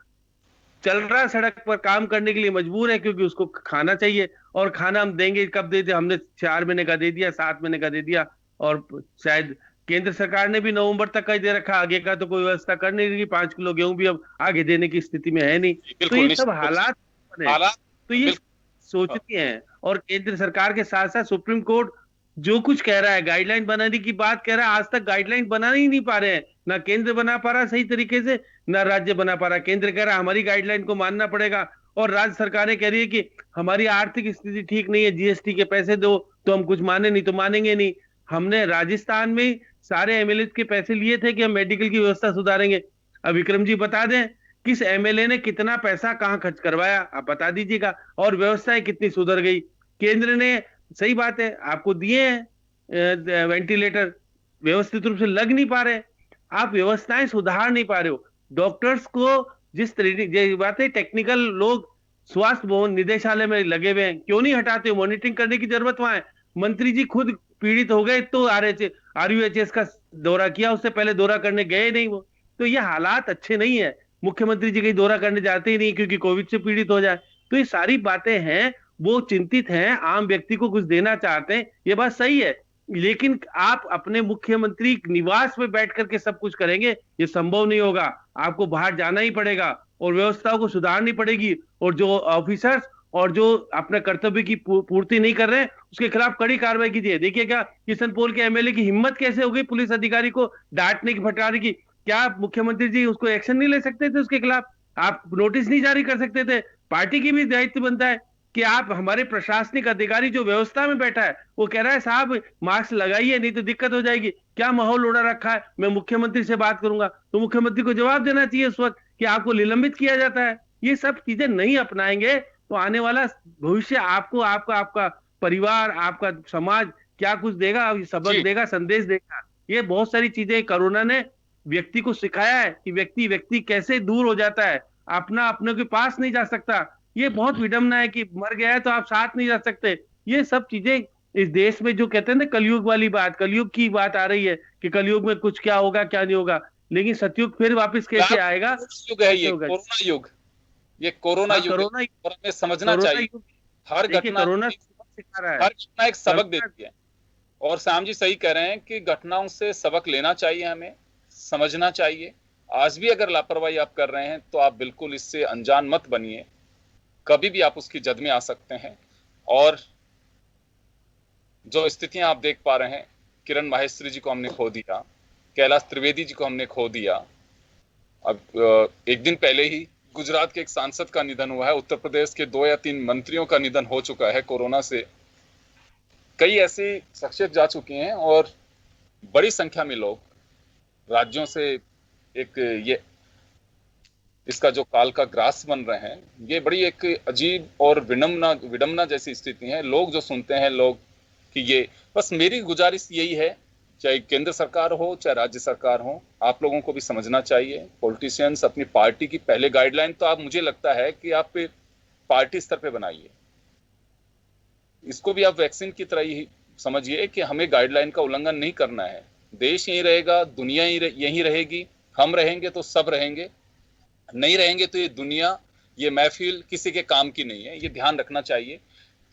चल रहा है सड़क पर काम करने के लिए, मजबूर है क्योंकि उसको खाना चाहिए, और खाना हम देंगे कब देते, हमने 4 महीने का दे दिया, 7 महीने का दे दिया, और शायद केंद्र सरकार ने भी नवंबर तक का दे रखा, आगे का तो कोई व्यवस्था कर नहीं रही। 5 किलो गेहूं भी अब आगे देने की स्थिति में है नहीं। तो ये सब हालात तो ये सोचती हैं, और केंद्र सरकार के साथ साथ सुप्रीम कोर्ट जो कुछ कह रहा है, गाइडलाइन बनाने की बात कह रहा है, आज तक गाइडलाइन बना ही नहीं पा रहे हैं। ना केंद्र बना पा रहा सही तरीके से, ना राज्य बना पा रहा। केंद्र कह रहा है हमारी गाइडलाइन को मानना पड़ेगा, और राज्य सरकारें कह रही है कि हमारी आर्थिक स्थिति ठीक नहीं है, जीएसटी के पैसे दो तो हम कुछ माने नहीं तो मानेंगे नहीं। हमने राजस्थान में सारे एमएलए के पैसे लिए थे कि हम मेडिकल की व्यवस्था सुधारेंगे। अब विक्रम जी बता दें किस एमएलए ने कितना पैसा कहां खर्च करवाया, आप बता दीजिएगा, और व्यवस्थाएं कितनी सुधर गई। केंद्र ने, सही बात है, आपको दिए हैं वेंटिलेटर, व्यवस्थित रूप से लग नहीं पा रहे, आप व्यवस्थाएं सुधार नहीं पा रहे हो। डॉक्टर्स को जिस तरीके बात है, टेक्निकल लोग स्वास्थ्य भवन निदेशालय में लगे हुए हैं, क्यों नहीं हटाते? मॉनिटरिंग करने की जरूरत वहां है। मंत्री जी खुद पीड़ित हो गए तो आरयूएचएस का दौरा किया, उससे पहले दौरा करने गए नहीं वो। तो ये हालात अच्छे नहीं है। मुख्यमंत्री जी कहीं दौरा करने जाते ही नहीं क्योंकि कोविड से पीड़ित हो जाए। तो ये सारी बातें हैं, वो चिंतित हैं, आम व्यक्ति को कुछ देना चाहते हैं, ये बात सही है, लेकिन आप अपने मुख्यमंत्री निवास में बैठ करके सब कुछ करेंगे, ये संभव नहीं होगा। आपको बाहर जाना ही पड़ेगा और व्यवस्थाओं को सुधारनी पड़ेगी, और जो ऑफिसर्स और जो अपने कर्तव्य की पूर्ति नहीं कर रहे हैं उसके खिलाफ कड़ी कार्रवाई कीजिए। देखिएगा किशनपोल के एमएलए की हिम्मत कैसे हो गई पुलिस अधिकारी को डांटने की, फटकारने की। क्या मुख्यमंत्री जी उसको एक्शन नहीं ले सकते थे? उसके खिलाफ आप नोटिस नहीं जारी कर सकते थे? पार्टी की भी दायित्व बनता है कि आप, हमारे प्रशासनिक अधिकारी जो व्यवस्था में बैठा है वो कह रहा है साहब मास्क लगाइए नहीं तो दिक्कत हो जाएगी, क्या माहौल उड़ा रखा है, मैं मुख्यमंत्री से बात करूंगा, तो मुख्यमंत्री को जवाब देना चाहिए उस वक्त कि आपको निलंबित किया जाता है। ये सब चीजें नहीं अपनाएंगे तो आने वाला भविष्य आपको, आपका परिवार, आपका समाज क्या कुछ देगा, सबक देगा, संदेश देगा। ये बहुत सारी चीजें कोरोना ने व्यक्ति को सिखाया है कि व्यक्ति कैसे दूर हो जाता है, अपने के पास नहीं जा सकता। ये बहुत विडंबना है कि मर गया है तो आप साथ नहीं जा सकते। ये सब चीजें इस देश में, जो कहते हैं ना कलयुग वाली बात, कलयुग की बात आ रही है कि कलयुग में कुछ क्या होगा क्या नहीं होगा, लेकिन सतयुग फिर वापस कैसे आएगा?
युग है ये कोरोना युग, ये कोरोना युग और हमें समझना चाहिए। हर घटना एक सबक देती है, और श्याम जी सही कह रहे हैं कि घटनाओं से सबक लेना चाहिए, हमें समझना चाहिए। आज भी अगर लापरवाही आप कर रहे हैं तो आप बिल्कुल इससे अनजान मत बनिए, कभी भी आप उसकी जद में आ सकते हैं। और जो स्थितियां आप देख पा रहे हैं, किरण माहेश्वरी जी को हमने खो दिया, कैलाश त्रिवेदी जी को हमने खो दिया, अब एक दिन पहले ही गुजरात के एक सांसद का निधन हुआ है, उत्तर प्रदेश के 2 या 3 मंत्रियों का निधन हो चुका है कोरोना से, कई ऐसी शख्सियत जा चुकी हैं, और बड़ी संख्या में लोग राज्यों से एक ये इसका जो काल का ग्रास बन रहे हैं, ये बड़ी एक अजीब और विडम्बना जैसी स्थिति है। लोग जो सुनते हैं लोग कि ये, बस मेरी गुजारिश यही है, चाहे केंद्र सरकार हो चाहे राज्य सरकार हो, आप लोगों को भी समझना चाहिए। पॉलिटिशियंस अपनी पार्टी की पहले गाइडलाइन तो आप, मुझे लगता है कि आप पार्टी स्तर पे बनाइए, इसको भी आप वैक्सीन की तरह ही समझिए कि हमें गाइडलाइन का उल्लंघन नहीं करना है। देश यही रहेगा, दुनिया यही रहेगी, हम रहेंगे तो सब रहेंगे, नहीं रहेंगे तो ये दुनिया, ये महफिल किसी के काम की नहीं है, ये ध्यान रखना चाहिए।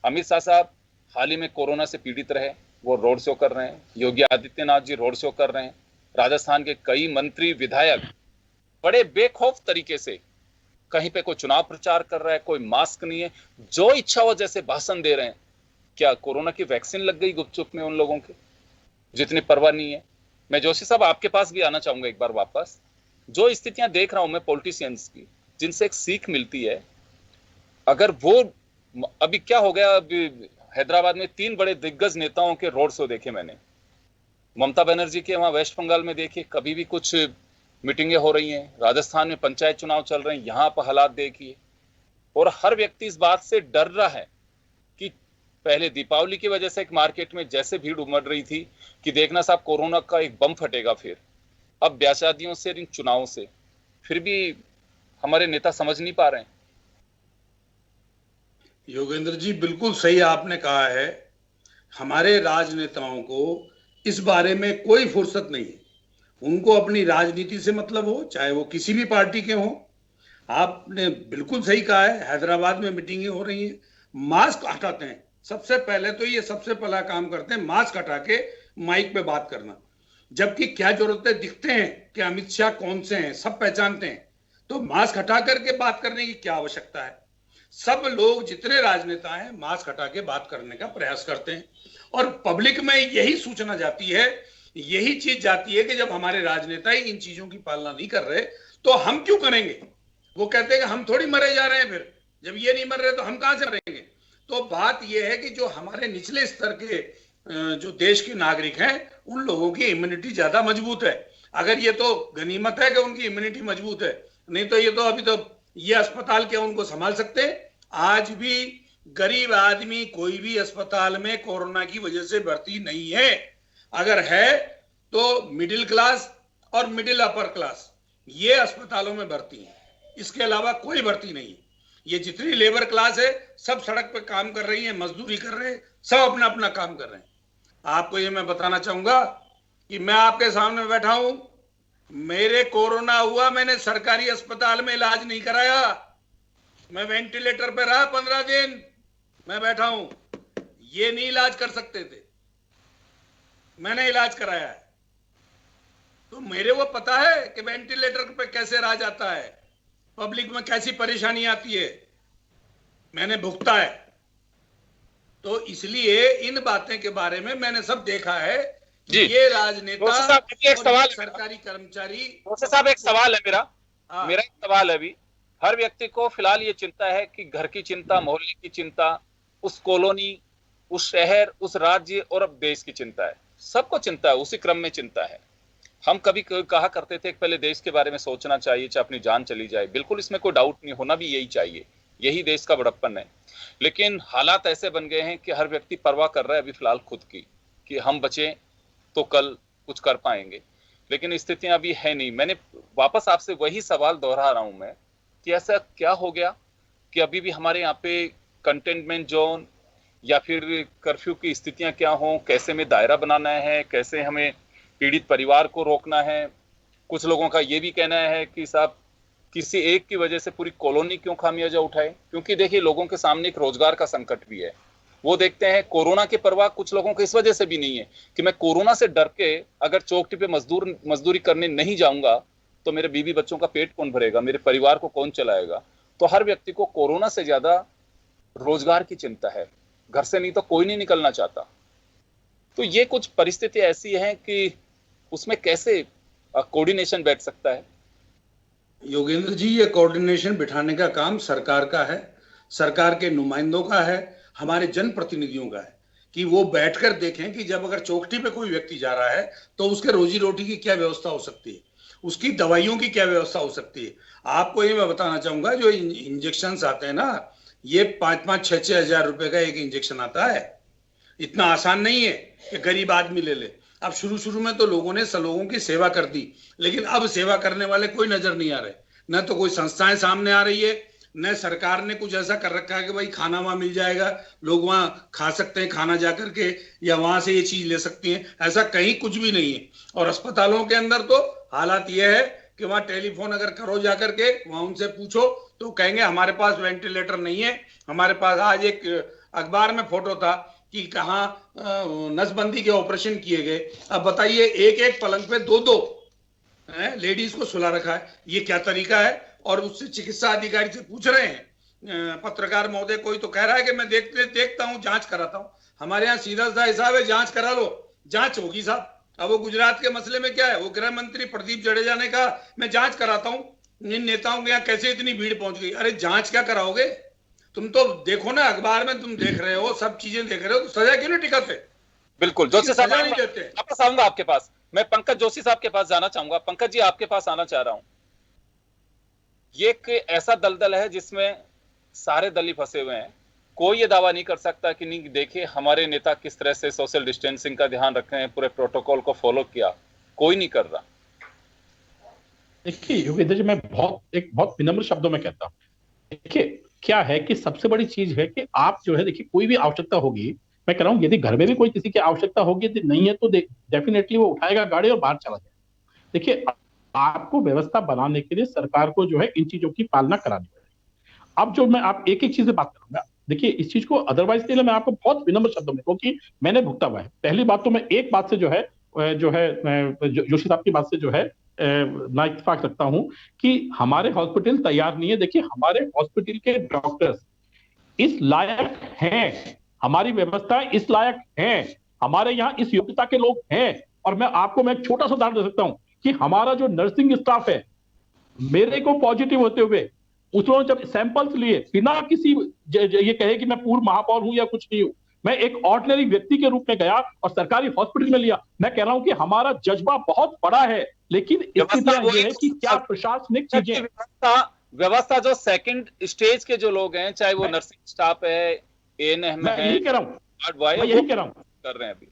अमित शाह साहब हाल ही में कोरोना से पीड़ित रहे, वो रोड शो कर रहे हैं। योगी आदित्यनाथ जी रोड शो कर रहे हैं। राजस्थान के कई मंत्री विधायक बड़े बेखौफ तरीके से कहीं पे कोई चुनाव प्रचार कर रहा है, कोई मास्क नहीं है, जो इच्छा हो जैसे भाषण दे रहे हैं। क्या कोरोना की वैक्सीन लग गई गुपचुप में उन लोगों के, जितनी परवाह नहीं है? मैं जोशी साहब आपके पास भी आना चाहूंगा एक बार वापस। जो स्थितियां देख रहा हूं मैं पॉलिटिशियंस की, जिनसे एक सीख मिलती है, अगर वो, अभी क्या हो गया, अभी हैदराबाद में 3 बड़े दिग्गज नेताओं के रोड शो देखे मैंने। ममता बनर्जी के वहां वेस्ट बंगाल में देखिए, कभी भी कुछ मीटिंगें हो रही हैं। राजस्थान में पंचायत चुनाव चल रहे हैं, यहां पर हालात देखिए। और हर व्यक्ति इस बात से डर रहा है कि पहले दीपावली की वजह से एक मार्केट में जैसे भीड़ उमड़ रही थी कि देखना साहब कोरोना का एक बम फटेगा, फिर अब ब्याह शादियों से, इन चुनावों से, फिर भी हमारे नेता समझ नहीं पा रहे हैं।
योगेंद्र जी बिल्कुल सही आपने कहा है। हमारे राजनेताओं को इस बारे में कोई फुर्सत नहीं है। उनको अपनी राजनीति से मतलब हो, चाहे वो किसी भी पार्टी के हों। आपने बिल्कुल सही कहा है, हैदराबाद में मीटिंगें हो रही हैं, मास्क हटाते हैं। सबसे पहले तो ये सबसे पहला काम करते हैं, मास्क हटा के माइक पे बात करना। जबकि क्या जरूरत है, दिखते हैं कि अमित शाह कौन से हैं, सब पहचानते हैं, तो मास्क हटा करके बात करने की क्या आवश्यकता है? सब लोग जितने राजनेता हैं मास्क हटा के बात करने का प्रयास करते हैं, और पब्लिक में यही सूचना जाती है, यही चीज जाती है कि जब हमारे राजनेता ही इन चीजों की पालना नहीं कर रहे तो हम क्यों करेंगे? वो कहते हैं कि हम थोड़ी मरे जा रहे हैं, फिर जब ये नहीं मर रहे तो हम कहां से मरेंगे? तो बात यह है कि जो हमारे निचले स्तर के जो देश के नागरिक हैं, उन लोगों की इम्यूनिटी ज्यादा मजबूत है। अगर ये तो गनीमत है कि उनकी इम्यूनिटी मजबूत है, नहीं तो ये तो अभी तो ये अस्पताल क्या उनको संभाल सकते हैं? आज भी गरीब आदमी कोई भी अस्पताल में कोरोना की वजह से भर्ती नहीं है। अगर है तो मिडिल क्लास और मिडिल अपर क्लास ये अस्पतालों में भर्ती है, इसके अलावा कोई भर्ती नहीं है। ये जितनी लेबर क्लास है सब सड़क पे काम कर रही है, मजदूरी कर रहे हैं, सब अपना अपना काम कर रहे हैं। आपको ये मैं बताना चाहूंगा कि मैं आपके सामने बैठा हूं, मेरे कोरोना हुआ, मैंने सरकारी अस्पताल में इलाज नहीं कराया, मैं वेंटिलेटर पे रहा 15 दिन, मैं बैठा हूं। ये नहीं इलाज कर सकते थे, मैंने इलाज कराया है। तो मेरे वो पता है कि वेंटिलेटर पे कैसे रहा जाता है, पब्लिक में कैसी परेशानी आती है, मैंने भुगता है। तो इसलिए इन बातें के बारे में मैंने सब देखा है। ये राजनेता और सरकारी कर्मचारी।
साहब एक सवाल है मेरा एक सवाल है अभी। हर व्यक्ति को फिलहाल ये चिंता है कि घर की चिंता, मोहल्ले की चिंता, उस कॉलोनी, उस शहर, उस राज्य और अब देश की चिंता है। सबको चिंता है, उसी क्रम में चिंता है। हम कभी कहा करते थे कि पहले देश के बारे में सोचना चाहिए, चाहे अपनी जान चली जाए। बिल्कुल इसमें कोई डाउट नहीं, होना भी यही चाहिए, यही देश का बड़प्पन है। लेकिन हालात ऐसे बन गए हैं कि हर व्यक्ति परवाह कर रहा है अभी फिलहाल खुद की, कि हम बचें तो कल कुछ कर पाएंगे। लेकिन स्थितियां अभी है नहीं। मैंने वापस आपसे वही सवाल दोहरा रहा हूं मैं कि ऐसा क्या हो गया कि अभी भी हमारे यहाँ पे कंटेनमेंट जोन या फिर कर्फ्यू की स्थितियां क्या हों, कैसे में दायरा बनाना है, कैसे हमें पीड़ित परिवार को रोकना है। कुछ लोगों का ये भी कहना है कि साहब किसी एक की वजह से पूरी कॉलोनी क्यों खामियाजा उठाए, क्योंकि देखिए लोगों के सामने एक रोजगार का संकट भी है। वो देखते हैं कोरोना की परवाह कुछ लोगों को इस वजह से भी नहीं है कि मैं कोरोना से डर के अगर चौकटी पे मजदूरी करने नहीं जाऊंगा तो मेरे बीवी बच्चों का पेट कौन भरेगा, मेरे परिवार को कौन चलाएगा। तो हर व्यक्ति को कोरोना से ज्यादा रोजगार की चिंता है, घर से नहीं तो कोई नहीं निकलना चाहता। तो ये कुछ परिस्थिति ऐसी है कि उसमें कैसे कोऑर्डिनेशन बैठ सकता है?
योगेंद्र जी, ये कोऑर्डिनेशन बिठाने का काम सरकार का है, सरकार के नुमाइंदों का है, हमारे जनप्रतिनिधियों का है कि वो बैठकर देखें कि जब अगर चौकटी पे कोई व्यक्ति जा रहा है तो उसके रोजी रोटी की क्या व्यवस्था हो सकती है। उसकी दवाइयों की क्या व्यवस्था हो सकती है? आपको ये मैं बताना चाहूंगा, जो इंजेक्शन आते हैं ना, ये 5-5, 6-6 हजार रुपए का एक इंजेक्शन आता है। इतना आसान नहीं है कि गरीब आदमी ले ले। अब शुरू शुरू में तो लोगों ने लोगों की सेवा कर दी, लेकिन अब सेवा करने वाले कोई नजर नहीं आ रहे। न तो कोई संस्थाएं सामने आ रही है, न सरकार ने कुछ ऐसा कर रखा है कि भाई खाना वहां मिल जाएगा, लोग वहां खा सकते हैं खाना जा करके, या वहां से ये चीज ले सकती हैं। ऐसा कहीं कुछ भी नहीं है। और अस्पतालों के अंदर तो हालात ये है कि वहां टेलीफोन अगर करो जा करके, वहां उनसे पूछो तो कहेंगे हमारे पास वेंटिलेटर नहीं है, हमारे पास। आज एक अखबार में फोटो था कि कहाँ नसबंदी के ऑपरेशन किए गए। अब बताइए, एक एक पलंग पे दो लेडीज को सुला रखा है। ये क्या तरीका है? और उससे चिकित्सा अधिकारी से पूछ रहे हैं पत्रकार महोदय, कोई तो कह रहा है कि मैं देखता हूं, जांच कराता हूं। हमारे यहाँ सीधा सा हिसाब है, जांच करा लो, जांच होगी साहब। अब वो गुजरात के मसले में क्या है, वो गृह मंत्री प्रदीप जडेजा ने कहा मैं जांच कराता हूं। इन नेताओं के यहाँ कैसे इतनी भीड़ पहुंच गई? अरे जांच क्या कराओगे? तुम तो देखो ना, अखबार में तुम देख रहे हो, सब चीजें देख रहे हो, तो सजा क्यों नहीं टिकाते?
बिल्कुल जोशी साहब,
नहीं देते।
वापस आऊंगा आपके पास। मैं पंकज जोशी साहब के पास जाना चाहूंगा। पंकज जी, आपके पास आना चाह रहा हूं। ये एक ऐसा दलदल है जिसमें सारे दल ही फंसे हुए हैं। कोई ये दावा नहीं कर सकता कि नहीं देखिए हमारे नेता किस तरह से सोशल डिस्टेंसिंग का ध्यान रख रहे हैं, पूरे प्रोटोकॉल को फॉलो किया। कोई नहीं कर रहा।
देखिए योगेंद्र जी, मैं बहुत विनम्र शब्दों में कहता हूं। देखिए क्या है कि सबसे बड़ी चीज है कि आप जो है, देखिए कोई भी आवश्यकता होगी, मैं कह रहा हूं यदि घर में भी कोई किसी की आवश्यकता होगी, यदि नहीं है तो डेफिनेटली वो उठाएगा गाड़ी और बाहर चला जाएगा। देखिए आपको व्यवस्था बनाने के लिए सरकार को जो है इन चीजों की पालना करानी पड़ेगी। अब जो मैं आप एक एक चीज से बात करूंगा, देखिए इस चीज को अदरवाइज के लिए मैं आपको बहुत विनम्र शब्दों में, क्योंकि मैंने भुगता हुआ है। पहली बात तो मैं एक बात से जो है जोशी साहब की बात से जो है ना इत्तेफाक रखता हूं कि हमारे हॉस्पिटल तैयार नहीं है। देखिए हमारे हॉस्पिटल के डॉक्टर्स इस लायक हैं, हमारी व्यवस्था इस लायक है, हमारे यहाँ इस योग्यता के लोग हैं। और मैं एक छोटा सा उदाहरण दे सकता हूं कि हमारा जो नर्सिंग स्टाफ है, मेरे को पॉजिटिव होते हुए उसने जब सैंपल्स लिए, बिना किसी ये कहे कि मैं पूर्व महापौर हूं या कुछ नहीं हूं, मैं एक ऑर्डिनरी व्यक्ति के रूप में गया और सरकारी हॉस्पिटल में लिया। मैं कह रहा हूं कि हमारा जज्बा बहुत बड़ा है, लेकिन स्थिति ये है कि क्या प्रशासनिक चीजें,
व्यवस्था जो सेकंड स्टेज के जो लोग हैं, चाहे वो नर्सिंग स्टाफ है, एएनएम है,
यही कह रहा हूं, मैं यही कह रहा हूं,
कर रहे हैं अभी।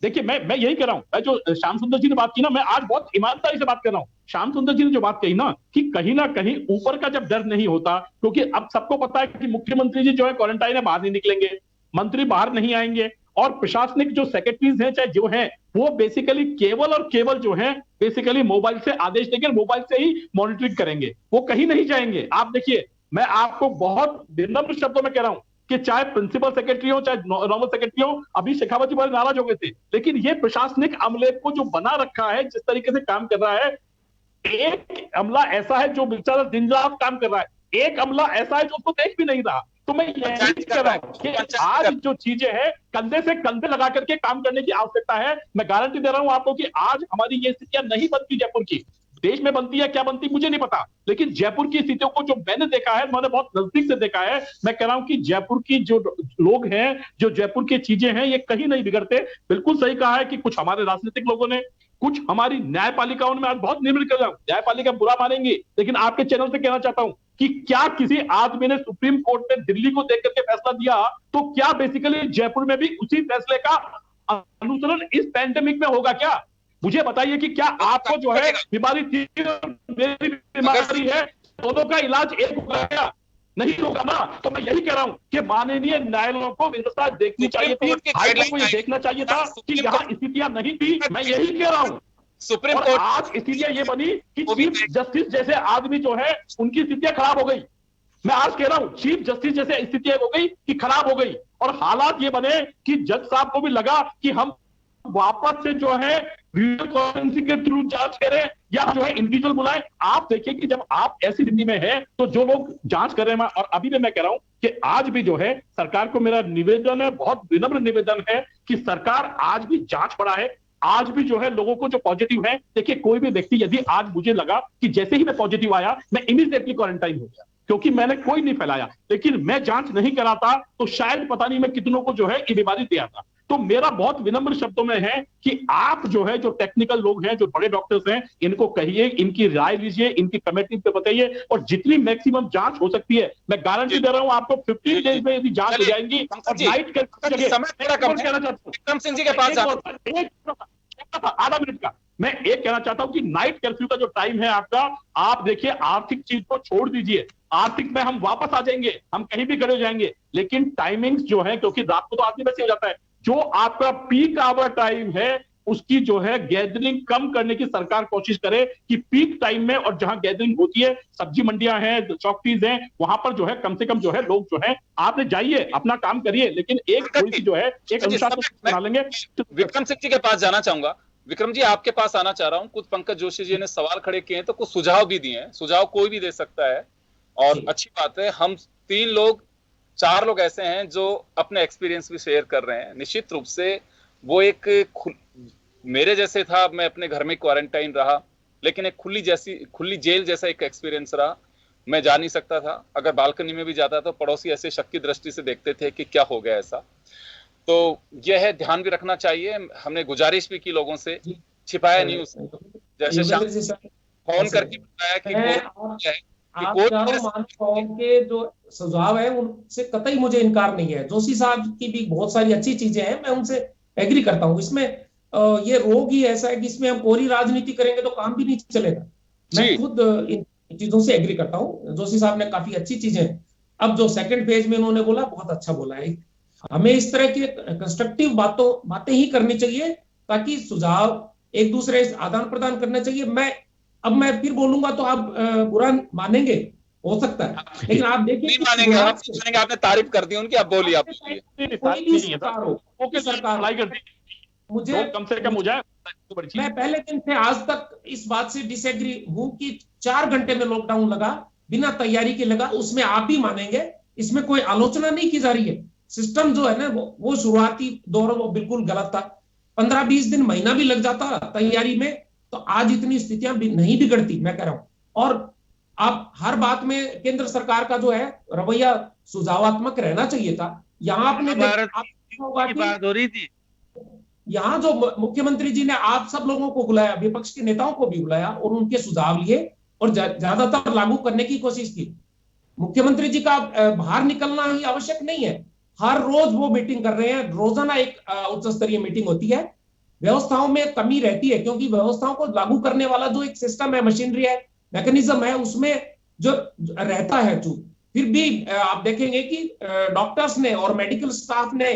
देखिए मैं यही कह रहा हूं। मैं जो श्याम सुंदर जी ने बात की ना, मैं आज बहुत ईमानदारी से बात कर रहा हूं। श्याम सुंदर जी ने जो बात कही ना कि कहीं ना कहीं ऊपर का जब डर नहीं होता, क्योंकि अब सबको पता है कि मुख्यमंत्री जी जो है क्वारंटाइन है, बाहर नहीं निकलेंगे, मंत्री बाहर नहीं आएंगे, और प्रशासनिक जो सेक्रेटरीज हैं चाहे जो हैं, वो बेसिकली केवल और केवल जो है बेसिकली मोबाइल से आदेश देंगे, मोबाइल से ही मॉनिटरिंग करेंगे, वो कहीं नहीं जाएंगे। आप देखिए, मैं आपको बहुत विनम्र शब्दों में कह रहा हूं कि चाहे प्रिंसिपल सेक्रेटरी हो चाहे नॉर्मल सेक्रेटरी हो, अभी शेखावत जी बड़े नाराज हो गए थे, लेकिन ये प्रशासनिक अमले को जो बना रखा है, जिस तरीके से काम कर रहा है, एक अमला ऐसा है जो बेचारा दिन रात काम कर रहा है, एक अमला ऐसा है जो उसको देख भी नहीं रहा। तो मैं यही कह रहा हूं कि आज जो चीजें हैं, कंधे से कंधे लगा करके काम करने की आवश्यकता है। मैं गारंटी दे रहा हूं आपको कि आज हमारी ये स्थितियां नहीं बनती जयपुर की, देश में बनती है क्या बनती मुझे नहीं पता, लेकिन जयपुर की स्थितियों को जो मैंने देखा है, मैंने बहुत नजदीक से देखा है, मैं कह रहा हूं कि जयपुर की जो लोग हैं, जो जयपुर की चीजें हैं, ये कहीं नहीं बिगड़ते। बिल्कुल सही कहा है कि कुछ हमारे राजनीतिक लोगों ने, कुछ हमारी न्यायपालिकाओं ने, मैं आज बहुत निर्मित कर रहा हूं, न्यायपालिका बुरा मानेंगी, लेकिन आपके चैनल से कहना चाहता हूं कि क्या किसी आदमी ने सुप्रीम कोर्ट में दिल्ली को देख करके फैसला दिया, तो क्या बेसिकली जयपुर में भी उसी फैसले का अनुसरण इस पैंडेमिक में होगा क्या? मुझे बताइए कि क्या आपको जो है बीमारी थी, मेरी बीमारी है, दोनों का इलाज एक होगा क्या? नहीं होगा ना। तो मैं यही कह रहा हूं कि माननीय न्यायालयों को व्यवस्था देखनी चाहिए थी, हाईकोर्ट को ये देखना चाहिए था कि यहाँ स्थितियां नहीं थी। मैं यही कह रहा हूं, सुप्रीम कोर्ट आज इसीलिए ये बनी कि चीफ जस्टिस जैसे आदमी जो है उनकी स्थितियां खराब हो गई। मैं आज कह रहा हूं चीफ जस्टिस जैसे स्थितियां हो गई कि खराब हो गई, और हालात ये बने कि जज साहब को भी लगा कि हम वापस से जो है वीडियो कॉन्फ्रेंसिंग के थ्रू जांच करें या जो है इंडिविजुअल बुलाएं। आप देखिए कि जब आप ऐसी स्थिति में है तो जो लोग जांच कर रहे हैं, और अभी भी मैं कह रहा हूं कि आज भी जो है सरकार को मेरा निवेदन है, बहुत विनम्र निवेदन है कि सरकार आज भी जांच बढ़ाए। आज भी जो है लोगों को जो पॉजिटिव है, देखिए कोई भी व्यक्ति, यदि आज मुझे लगा कि जैसे ही मैं पॉजिटिव आया मैं इमीडिएटली क्वारंटाइन हो गया, क्योंकि मैंने कोई नहीं फैलाया, लेकिन मैं जांच नहीं कराता तो शायद पता नहीं मैं कितनों को जो है ये बीमारी दे आता। तो मेरा बहुत विनम्र शब्दों में है कि आप जो है, जो टेक्निकल लोग हैं, जो बड़े डॉक्टर्स हैं, इनको कहिए, इनकी राय लीजिए, इनकी कमेटी पे बताइए, और जितनी मैक्सिमम जांच हो सकती है, मैं गारंटी दे रहा हूं आपको 15 डेज में यदि जांच हो जाएंगी। और नाइट के
विक्रम सिंह जी के पास
आधा मिनट का मैं एक कहना चाहता हूं कि नाइट कर्फ्यू का जो टाइम है आपका, आप देखिए, आर्थिक चीज को छोड़ दीजिए, आर्थिक में हम वापस आ जाएंगे, हम कहीं भी खड़े हो जाएंगे, लेकिन टाइमिंग्स जो है, क्योंकि रात को तो आदमी वैसे हो जाता है, जो आपका पीक आवर टाइम है उसकी जो है गैदरिंग कम करने की सरकार कोशिश करे कि पीक टाइम में, और जहां गैदरिंग होती है, सब्जी मंडियां हैं, चौकीज हैं, वहां पर जो है कम से कम जो है लोग जो है, आपने जाइए अपना काम करिए, लेकिन एक थोड़ी सी जो है एक अनुशासन बना लेंगे।
विक्रम सिंह जी के पास जाना चाहूंगा। विक्रम जी, आपके पास आना चाह रहा हूं। कुछ पंकज जोशी जी ने सवाल खड़े किए हैं, तो कुछ सुझाव भी दिए हैं। सुझाव कोई भी दे सकता है और अच्छी बात है। हम 4 लोग ऐसे हैं जो अपने एक्सपीरियंस भी शेयर कर रहे हैं। निश्चित रूप से वो एक मेरे जैसे था, मैं अपने घर में क्वारंटाइन रहा, लेकिन एक खुली जेल जैसा एक एक्सपीरियंस रहा। मैं जा नहीं सकता था, अगर बालकनी में भी जाता तो पड़ोसी ऐसे शक की दृष्टि से देखते थे कि क्या हो गया ऐसा। तो यह है, ध्यान भी रखना चाहिए। हमने गुजारिश भी की लोगों से, छिपाया नहीं उसे। जैसे फोन करके बताया कि
आप चारों मानवताओं के जो सुझाव है उनसे कतई मुझे इनकार नहीं है। जोशी साहब की भी बहुत सारी अच्छी चीजें हैं, मैं उनसे एग्री करता हूँ। इसमें ये रोग ही ऐसा है कि इसमें हम कोरी राजनीति करेंगे तो काम भी नहीं चलेगा। मैं खुद इन चीजों से एग्री करता हूँ। जोशी साहब ने काफी अच्छी चीजें, अब जो सेकंड फेज में उन्होंने बोला, बहुत अच्छा बोला है। हमें इस तरह की कंस्ट्रक्टिव बातें ही करनी चाहिए, ताकि सुझाव एक दूसरे से आदान प्रदान करना चाहिए। मैं फिर बोलूंगा तो आप बुरा मानेंगे, हो सकता है, लेकिन आप देखिए,
नहीं मानेंगे, आपने तारीफ कर दी उनकी, आप बोलिए। आप
कोई भी सरकार हो, सरकार लाई कर दी, मुझे कम से कम हो जाए। मैं पहले दिन से आज तक इस बात से डिसएग्री हूं कि 4 घंटे में लॉकडाउन लगा, बिना तैयारी के लगा। उसमें आप भी मानेंगे, इसमें कोई आलोचना नहीं की जा रही है। सिस्टम जो है ना, वो शुरुआती दौर वो बिल्कुल गलत था। 15-20 दिन, महीना भी लग जाता तैयारी में, तो आज इतनी स्थितियां भी नहीं बिगड़ती, मैं कह रहा हूं। और आप हर बात में केंद्र सरकार का जो है रवैया सुझावात्मक रहना चाहिए था। यहाँ आपने
बात हो रही थी,
यहाँ जो मुख्यमंत्री जी ने आप सब लोगों को बुलाया, विपक्ष के नेताओं को भी बुलाया, और उनके सुझाव लिए और ज्यादातर लागू करने की कोशिश की। मुख्यमंत्री जी का बाहर निकलना ही आवश्यक नहीं है, हर रोज वो मीटिंग कर रहे हैं। रोजाना एक उच्च स्तरीय मीटिंग होती है। व्यवस्थाओं में कमी रहती है, क्योंकि व्यवस्थाओं को लागू करने वाला जो एक सिस्टम है, मशीनरी है, मैकेनिज्म है, उसमें जो रहता है चूक। फिर भी आप देखेंगे कि डॉक्टर्स ने और मेडिकल स्टाफ ने,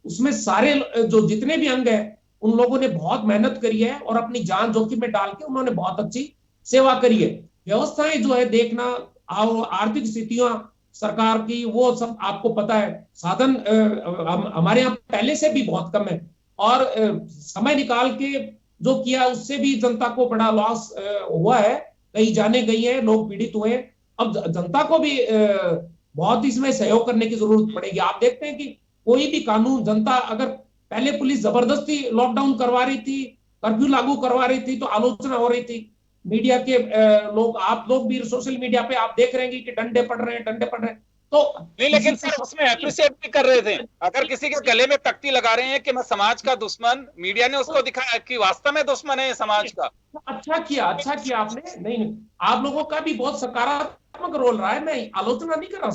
उसमें सारे जो जितने भी अंग है, उन लोगों ने बहुत मेहनत करी है और अपनी जान जोखिम में डाल के उन्होंने बहुत अच्छी सेवा करी है। व्यवस्थाएं जो है देखना, आर्थिक स्थितियां सरकार की, वो सब आपको पता है। साधन हमारे यहाँ पहले से भी बहुत कम है, और समय निकाल के जो किया उससे भी जनता को बड़ा लॉस हुआ है। कई जाने गई है, लोग पीड़ित हुए। अब जनता को भी बहुत इसमें सहयोग करने की जरूरत पड़ेगी। आप देखते हैं कि कोई भी कानून, जनता अगर पहले पुलिस जबरदस्ती लॉकडाउन करवा रही थी, कर्फ्यू लागू करवा रही थी, तो आलोचना हो रही थी। मीडिया के लोग, आप लोग भी सोशल मीडिया पे आप देख रहे हैं कि डंडे पड़ रहे हैं। तो
नहीं, लेकिन सर उसमें एप्रिशिएट भी कर रहे थे। अगर किसी के गले में तख्ती लगा रहे हैं कि मैं समाज का दुश्मन, मीडिया ने उसको दिखाया कि वास्तव में दुश्मन है समाज का।
अच्छा किया आपने। नहीं, आप लोगों का भी बहुत सकारात्मक रोल रहा है, मैं आलोचना नहीं कर रहा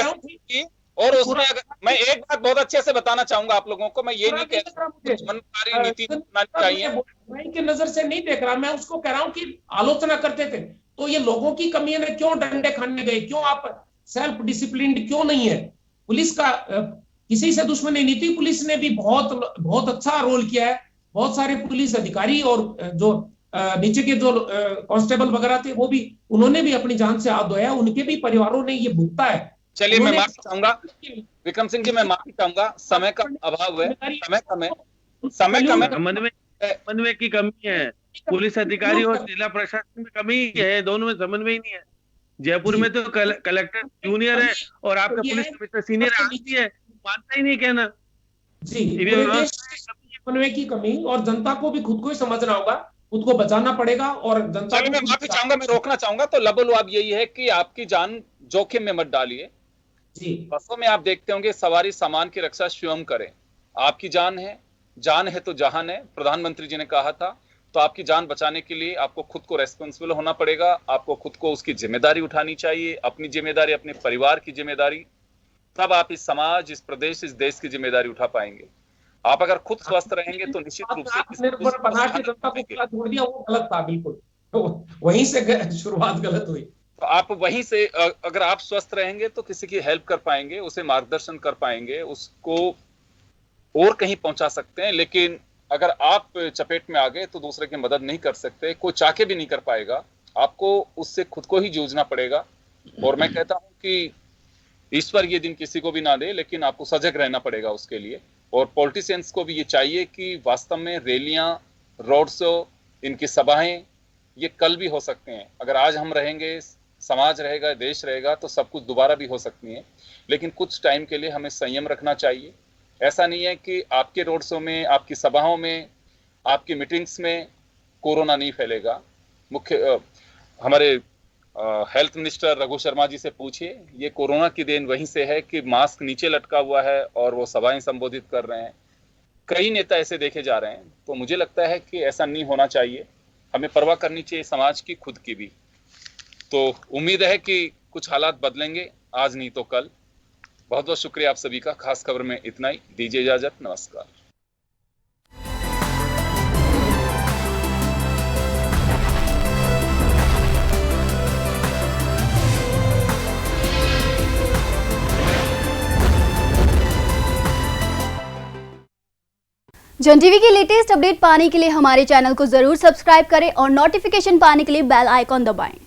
हूँ।
और उसमें मैं एक बात बहुत अच्छे से बताना चाहूंगा आप लोगों को, मैं ये नहीं कह रहा दुश्मनकारी नीति चाहिए
की नजर से नहीं देख रहा, मैं उसको कह रहा हूँ कि आलोचना करते थे, तो ये लोगों की कमी है, क्यों डंडे खाने गए, क्यों आप सेल्फ डिसिप्लिन क्यों नहीं है? पुलिस का किसी से दुश्मनी नहीं थी, पुलिस ने भी बहुत अच्छा रोल किया है। बहुत सारे पुलिस अधिकारी और जो नीचे के जो कांस्टेबल वगैरह थे, वो भी, उन्होंने भी अपनी जान से हाथ धोया, उनके भी परिवारों ने ये भुगता है।
चलिए, मैं माफी चाहूंगा विक्रम सिंह जी, मैं माफी चाहूंगा, समय का अभाव है, समय कम है,
समन्वय की कमी है। पुलिस अधिकारी और जिला प्रशासन में कमी है, दोनों में समन्वय ही नहीं है। जयपुर में तो कलेक्टर जूनियर है और आपका पुलिस कमिश्नर सीनियर आदमी है, मानता ही नहीं कहना
जी। समन्वय की कमी, और जनता को भी खुद को ही समझना होगा, खुद को बचाना पड़ेगा। और जनता
मैं माफी चाहूंगा, मैं रोकना चाहूंगा। तो लबो आप यही है कि आपकी जान जोखिम में मत डालिए जी। बसों में आप देखते होंगे सवारी सामान की रक्षा स्वयं करें, आपकी जान है तो जहान है, प्रधानमंत्री जी ने कहा था। तो आपकी जान बचाने के लिए आपको खुद को रेस्पॉन्सिबल होना पड़ेगा, आपको खुद को उसकी जिम्मेदारी उठानी चाहिए, अपनी जिम्मेदारी, अपने परिवार की जिम्मेदारी। तब आप इस समाज, इस प्रदेश, इस देश की जिम्मेदारी उठा पाएंगे। आप अगर खुद स्वस्थ रहेंगे तो निश्चित रूप से
आत्मनिर्भर बना के जनता को खुला छोड़ दिया, वो गलत था बिल्कुल। तो वहीं से शुरुआत गलत हुई।
तो आप वहीं से अगर आप स्वस्थ रहेंगे तो किसी की हेल्प कर पाएंगे, उसे मार्गदर्शन कर पाएंगे, उसको और कहीं पहुंचा सकते हैं। लेकिन अगर आप चपेट में आ गए तो दूसरे की मदद नहीं कर सकते, कोई चाह के भी नहीं कर पाएगा। आपको उससे खुद को ही जूझना पड़ेगा। और मैं कहता हूं कि ईश्वर ये दिन किसी को भी ना दे, लेकिन आपको सजग रहना पड़ेगा उसके लिए। और पॉलिटिशियंस को भी ये चाहिए कि वास्तव में रैलियां, रोड शो, इनकी सभाएं ये कल भी हो सकते हैं। अगर आज हम रहेंगे, समाज रहेगा, देश रहेगा, तो सब कुछ दोबारा भी हो सकती है। लेकिन कुछ टाइम के लिए हमें संयम रखना चाहिए। ऐसा नहीं है कि आपके रोड शो में, आपकी सभाओं में, आपकी मीटिंग्स में कोरोना नहीं फैलेगा। हमारे हेल्थ मिनिस्टर रघु शर्मा जी से पूछिए, ये कोरोना की देन वहीं से है कि मास्क नीचे लटका हुआ है और वो सभाएं संबोधित कर रहे हैं। कई नेता ऐसे देखे जा रहे हैं। तो मुझे लगता है कि ऐसा नहीं होना चाहिए। हमें परवाह करनी चाहिए समाज की, खुद की भी। तो उम्मीद है कि कुछ हालात बदलेंगे, आज नहीं तो कल। बहुत बहुत शुक्रिया आप सभी का। खास खबर में इतना ही। दीजिए इजाजत, नमस्कार।
जन टीवी की लेटेस्ट अपडेट पाने के लिए हमारे चैनल को जरूर सब्सक्राइब करें और नोटिफिकेशन पाने के लिए बेल आइकॉन दबाएं।